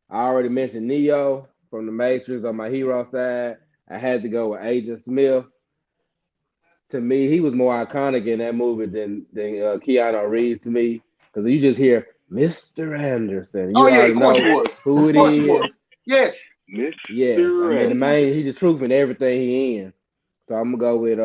I already mentioned Neo from the Matrix on my hero side. I had to go with Agent Smith. To me, he was more iconic in that movie than Keanu Reeves to me, because you just hear Mr. Anderson. You of course he was. Who it is. He was. Yes. Yes. I mean, the main, he's the truth in everything he in. So I'm gonna go with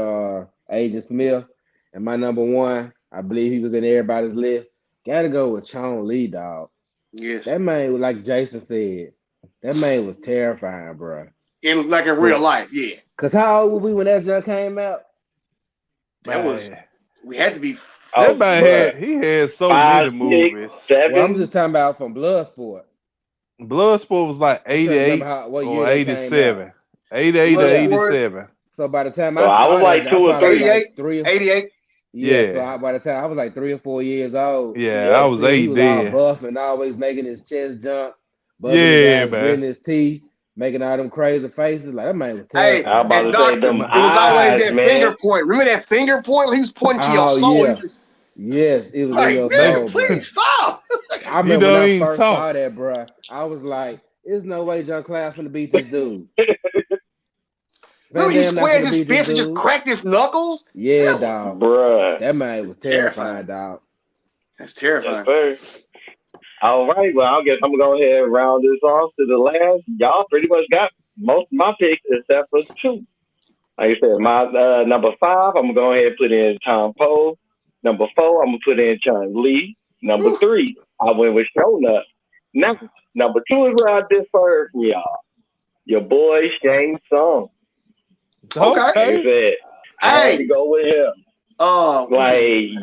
Agent Smith. And my number 1, I believe he was in everybody's list. Gotta go with Chong Lee, dog. Yes. That man, like Jason said, that man was terrifying, bro. In real life, yeah. Cause how old were we when that junk came out? We had to be. That man had so many movies. 7. Well, I'm just talking about from Bloodsport. Bloodsport was like 88 or 87. 88 to 87. So by the time I was like 2 or 3. 88. Yeah. So by the time I was like 3 or 4 years old. Yeah, I was 8 he was then. all buff and always making his chest jump. Yeah, man. Gritting his teeth, making all them crazy faces. Like, that man was terrible. Hey, and doctor, it was always that finger point. Remember that finger point? He was pointing to your soul. Yeah. Yes, it was in your soul, bro. Please stop. I remember when I first saw that, bro. I was like, there's no way John Cloud's finna beat this dude. Remember he squares his fist and just cracked his knuckles? Yeah, dog. Bruh. That man was terrifying, dog. That's terrifying. Yes, all right, well, I guess I'm going to go ahead and round this off to the last. Y'all pretty much got most of my picks except for 2. Like I said, my number 5, I'm going to go ahead and put in Tom Poe. Number 4, I'm going to put in Chun Li. Number 3, I went with Shona. Now, number 2 is where I differ from y'all. Your boy, Shang Tsung. Okay. Like I said, I had to go with him.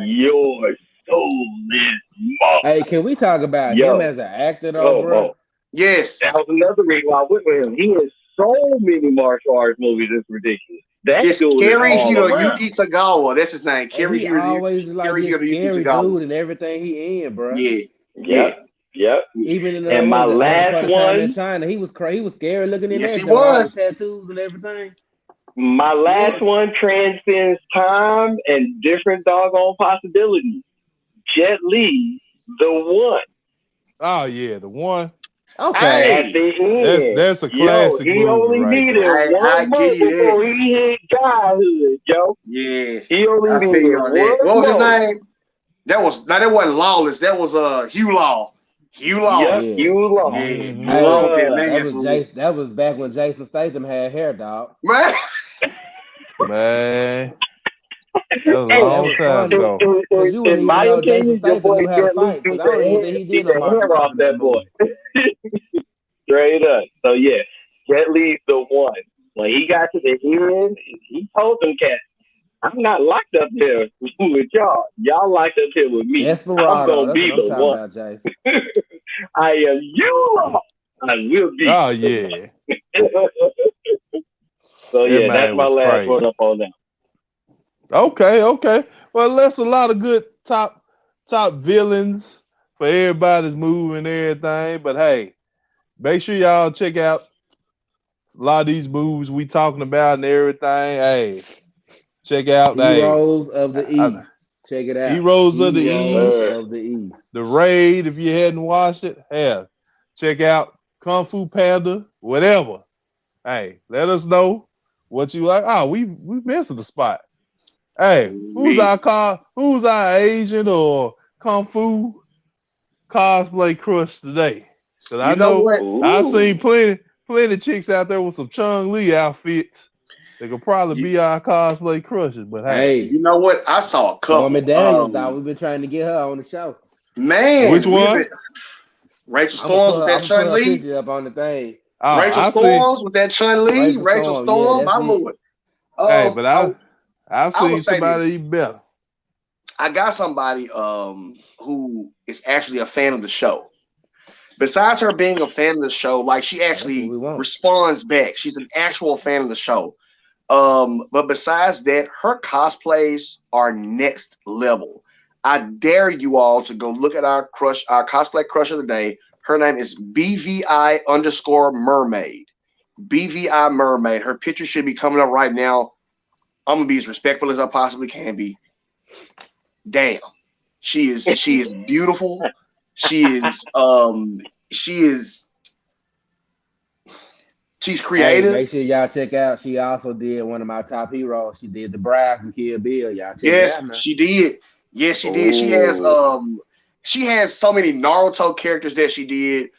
Your soulless monster. Hey, can we talk about him as an actor, though, bro? Yes. That was another reason why I went with him. He has so many martial arts movies, it's ridiculous. It's Scary Hiroyuki Tagawa. That's his name. He always like this scary dude and everything he in, bro. Yeah. Yep. Even in and my last one in China, he was scary looking in there. He was. Tattoos and everything. My last one transcends time and different doggone possibilities. Jet Li, the one. Oh yeah, the one. Okay. At the end, that's a classic movie. He only needed one month before he hit childhood, Joe. Yeah. He only needed one month. What was his name? That wasn't Lawless. That was Hugh Law. Hugh Law. Yep, Hugh Law. That was back when Jason Statham had hair, dog. Man. Man. That was a long time ago. In my opinion, your boy Jet Li beat the hair off that boy. Straight up. So yeah, Jet Li's the one. When he got to the end, he told them cats, I'm not locked up here with y'all. Y'all locked up here with me. Desperado. I'm gonna be the one. About, I am you. I will be. Oh yeah. So yeah, that's my last one up on that. Okay. Well, that's a lot of good top villains for everybody's movie and everything. But hey, make sure y'all check out a lot of these movies we talking about and everything. Hey, check out Heroes of the East. Check it out. Heroes of the East. The Raid, if you hadn't watched it, hell, check out Kung Fu Panda, whatever. Hey, let us know what you like. Oh, we missed the spot. Hey, who's our Asian or Kung Fu cosplay crush today? Because I know I've seen plenty chicks out there with some Chung Li outfits. They could probably be our cosplay crushes. But hey, you know what? I saw a couple. Daniels, dog. We've been trying to get her on the show. Man, which one? Rachel Storms with that Chun Li. Up on the thing. Rachel Storms with that Chun Li. Rachel Storms, my lord. Hey, but I've seen somebody even better. I got somebody who is actually a fan of the show. Besides her being a fan of the show, like she actually responds back. She's an actual fan of the show. But besides that, her cosplays are next level. I dare you all to go look at our cosplay crush of the day. Her name is BVI_mermaid. BVI mermaid. Her picture should be coming up right now. I'm gonna be as respectful as I possibly can be. Damn, she is beautiful. She is she's creative. Hey, make sure y'all check out. She also did one of my top heroes. She did the bride from Kill Bill. Y'all check it Yes, out, man. she did. Yes, she did. She has so many Naruto characters that she did.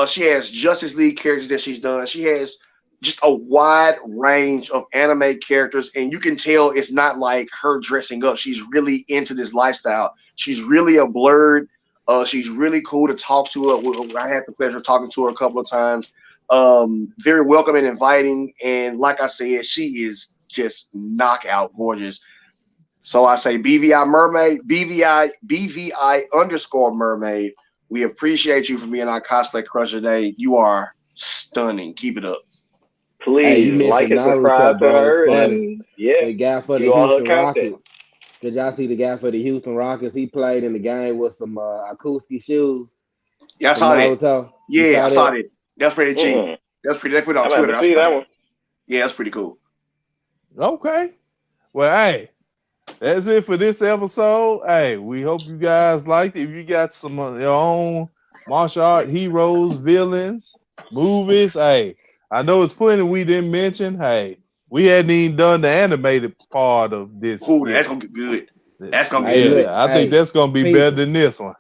She has Justice League characters that she's done. She has just a wide range of anime characters, and you can tell it's not like her dressing up. She's really into this lifestyle. She's really a blurred. She's really cool to talk to her. I had the pleasure of talking to her a couple of times. Very welcome and inviting, and like I said, she is just knockout gorgeous. So I say BVI mermaid, BVI_mermaid. We appreciate you for being our cosplay crush today. You are stunning. Keep it up. Please Hey, you like mentioned and subscribe Naruto, to bro. It's her, funny. and yeah, The guy for the do all her Houston content. Rockets. Did y'all see the guy for the Houston Rockets? He played in the game with some acoustic shoes Yeah, I from saw that. Naruto. You Yeah, I saw saw that? that. That's pretty G. That's pretty. They put it on I'm about Twitter. to I see saw that that. one. Yeah, that's pretty cool. Okay. Well, hey, that's it for this episode. Hey, we hope you guys liked it. If you got some of your own martial art heroes, villains, movies, hey, I know it's plenty we didn't mention. Hey, we hadn't even done the animated part of this Ooh, yet. that's gonna be good. That's gonna be Hey, good. look. Yeah, I think Hey, that's gonna be better people. than this one.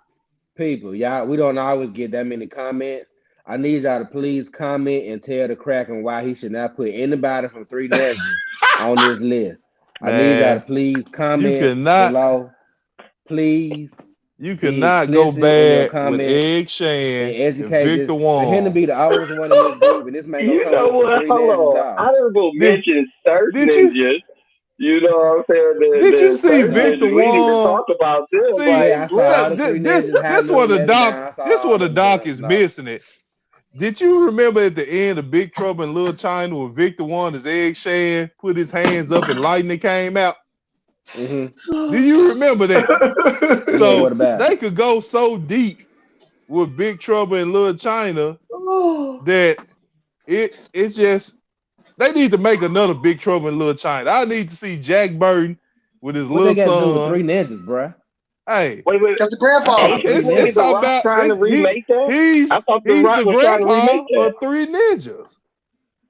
People, y'all, we don't always get that many comments. I need y'all to please comment and tell the Kraken why he should not put anybody from Three Ninjas on this list. I need y'all to Man, please you comment cannot below. Please you be cannot go explicit in your bad with comments Egg and Shan and educate this. Victor For him to Wong. be the oldest one in this group, and this man gonna You come know with some what? Three Hold Ninjas, on. dog. I didn't go Did mention Surf did you Ninjas. You know what I'm saying? did you The see Surf No. Victor Ninjas. We didn't even Wong? talk about them. See, Like, Yeah, I saw look. all the Three this Ninjas hiding on the what the lesson doc down. I saw this all what the them doc jumps. is No. missing it. Did you remember at the end of Big Trouble in Little China when Victor Wong his egg Shan put his hands up and lightning came out? Mm-hmm. Do you remember that? Yeah, what So about they it? could go so deep with Big Trouble in Little China that it's just they need to make another Big Trouble in Little China. I need to see Jack Burton with his What they little got to do with son. Three Ninjas, bruh? Hey, Wait. That's the I grandpa. saw Three Ain't really Ninjas. it's The talking Rock about trying to remake that? I thought The he's Rock the was trying to remake grandpa that. of Three Ninjas.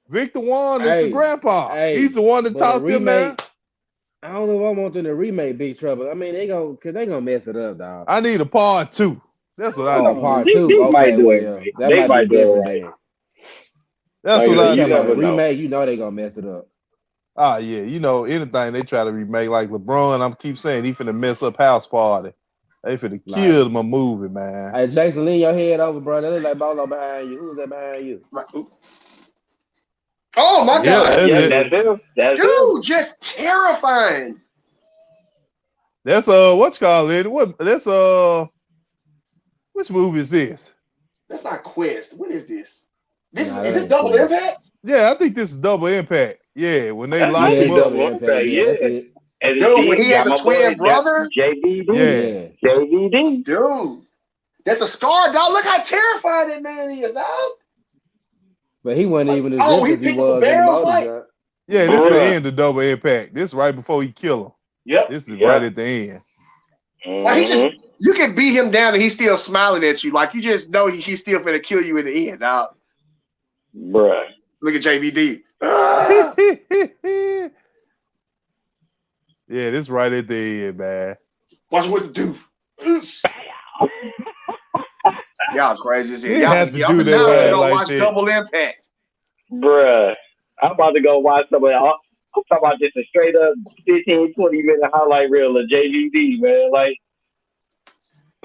Victor Wong is the Hey, grandpa. He's hey, the one that but a taught them that. remake. I don't know if I want them to remake Big Trouble. I mean, they gonna mess it up, dog. I need a part two. That's what I Oh, need. part They two. might Okay, do it well, right. that They might be might do it different right. then. That's Like I what But said, you I you talking about a never need. know. remake? You know they gonna mess it up. Ah, yeah, anything they try to remake, like LeBron, I'm keep saying he finna mess up House Party. They finna Like, kill my movie, man. hey, Jason, lean your head over, bro. That look like Bolo behind you. Who's that behind you? Oh my Yeah, God, that's Yep, it. that's him. That's him. dude, just terrifying. That's what you call it? What that's which movie is this? That's not Quest. What is this? Nah, Is that this ain't Double Quest. Impact? Yeah, I think this is Double Impact. Yeah, when they That lock might Yeah, be him it's up. double double impact. impact. Yeah, Yeah. that's it. And Dude, when see, he has got a my boy twin brother, JVD. Yeah. Yeah. JVD. dude, that's a scar, dog. Look how terrifying that man is, dog. But he wasn't Like, even as oh, ripped he as he picked up the was in the barrels, motor like, jump. Yeah, this is the Bruh. end of Double Impact. This is right before he kill him. yep. This is right Yep. at the end. Like he just, Mm-hmm. you can beat him down and he's still smiling at you. Like you just know he's still gonna kill you in the end, dog. Bruh. Look at JVD. Yeah, this right at the end, man. Watch what to do. Y'all crazy as hell. Didn't have to Y'all do been that now to man Bruh. go like watch that. Double Impact. Bruh. I'm about to go watch somebody. I'm talking about just a straight up 15, 20 minute highlight reel of JVD, man. Like,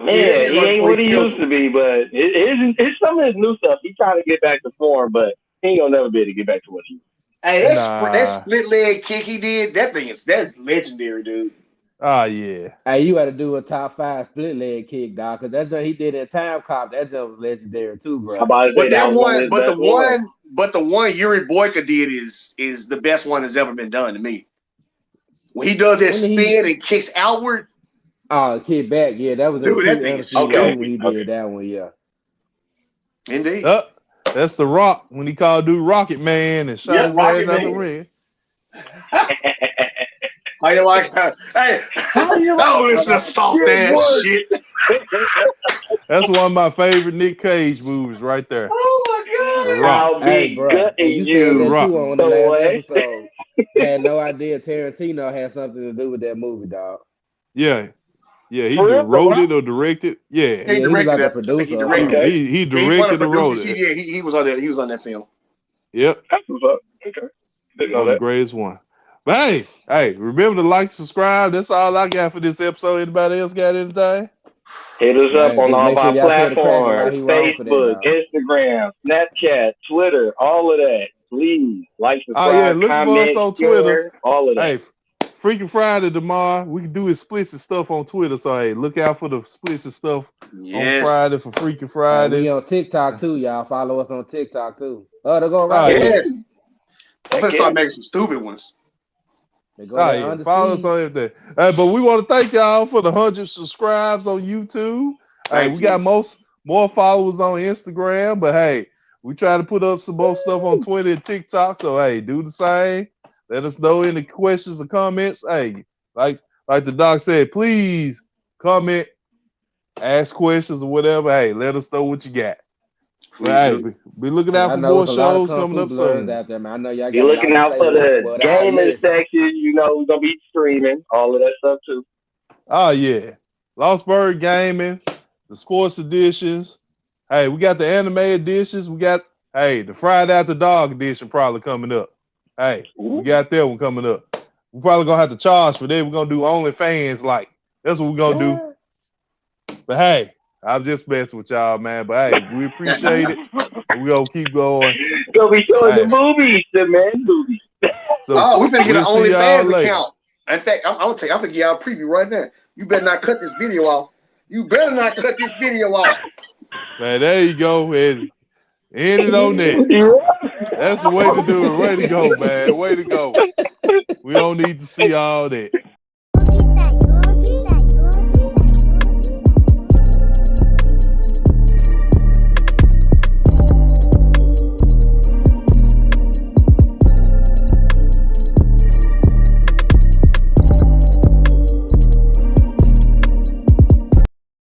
Yeah, this man, is he right ain't before he what he kills used him. to be, but it's some of his new stuff. He's trying to get back to form, but he ain't gonna never be able to get back to what he used Hey, that Nah. split leg kick he did, that's legendary, dude. Oh yeah. Hey, you got to do a top 5 split leg kick, dog, because that's what he did in Time Cop. That just was legendary too, I'm bro. about to say But that that was one of one, his best ones. but the one Yuri Boyka did is the best one that's ever been done to me. When he does that When did he? spin and kicks outward, Oh, kick back. Yeah, that was in dude, that two thing is undefeated too Okay, stupid. when he okay. did that one. Yeah. Indeed. That's the Rock when he called dude Rocket Man and shot Yep, his ass Rocket out the Man. ring. How you like that? Hey, How you I like don't listen to that? soft Good ass work. shit. That's one of my favorite Nick Cage movies right there. The Oh Rock. I'll Hey, be bro, and gutting you said The that you, Rock. too on the last boy. episode. Had no idea Tarantino had something to do with that movie, dog. Yeah. Yeah, he For real, The wrote Rock? it or directed. yeah, Yeah. he Yeah, he was directed like a that. I think producer he or He directed something. it. Okay, he, he Yeah, he won a directed or wrote producer. it. Yeah, he was on that. He was on that film. Yep. that's what's up. Okay, didn't know One of the that. greatest one. But hey, remember to like, subscribe. That's all I got for this episode. Anybody else got anything? Hit us up Man, on just all of make sure our y'all tell the Kraken why platforms: he wrong for that, Facebook, dog. Instagram, Snapchat, Twitter, all of that. Please like, Oh yeah, subscribe, looking for us comment, on Twitter. share, all of that. Hey, Freaking Friday tomorrow. We can do explicit stuff on Twitter. So hey, look out for the explicit stuff on Yes, Friday for Freaking Hey, we Fridays. on TikTok too, y'all. Follow us on TikTok too. Oh, they go Oh right yeah. there. yes. I'm Heck gonna yeah. start making some stupid ones. They go Oh there yeah. under Follow us siege. on everything. Hey, but we want to thank y'all for the 100 subscribes on YouTube. Hey, Thank we got you. more followers on Instagram, but hey, we try to put up some more stuff on Twitter and TikTok. So hey, do the same. Let us know any questions or comments. Hey, like the doc said, please comment, ask questions or whatever. Hey, let us know what you got. But Please hey, do. be looking And out I for know more it's a lot of shows kung coming fu up blurs soon. out there, man. I know y'all Be got a lot looking to out say, for the but I gaming listen. section. You know, we're gonna be streaming all of that stuff too. Oh yeah, Lost Bird Gaming, the sports editions. Hey, we got the anime editions. We got the Friday After Dog edition probably coming up. Hey, we Ooh. got that one coming up. We're probably gonna have to charge for that. We're gonna do OnlyFans like. That's what we're gonna do. But hey, I'm just messing with y'all, man. But hey, we appreciate it. And we're gonna keep going. Gonna be showing the Hey, movies, the man movies. so Oh, we finna get an we'll see y'all OnlyFans later. account. In fact, I'm gonna tell you, I'm gonna give y'all a preview right now. You better not cut this video off. You better not cut this video off. Man, there you go. And end it on that. Yeah. That's the way to do it. Way to go, man. Way to go. We don't need to see all that.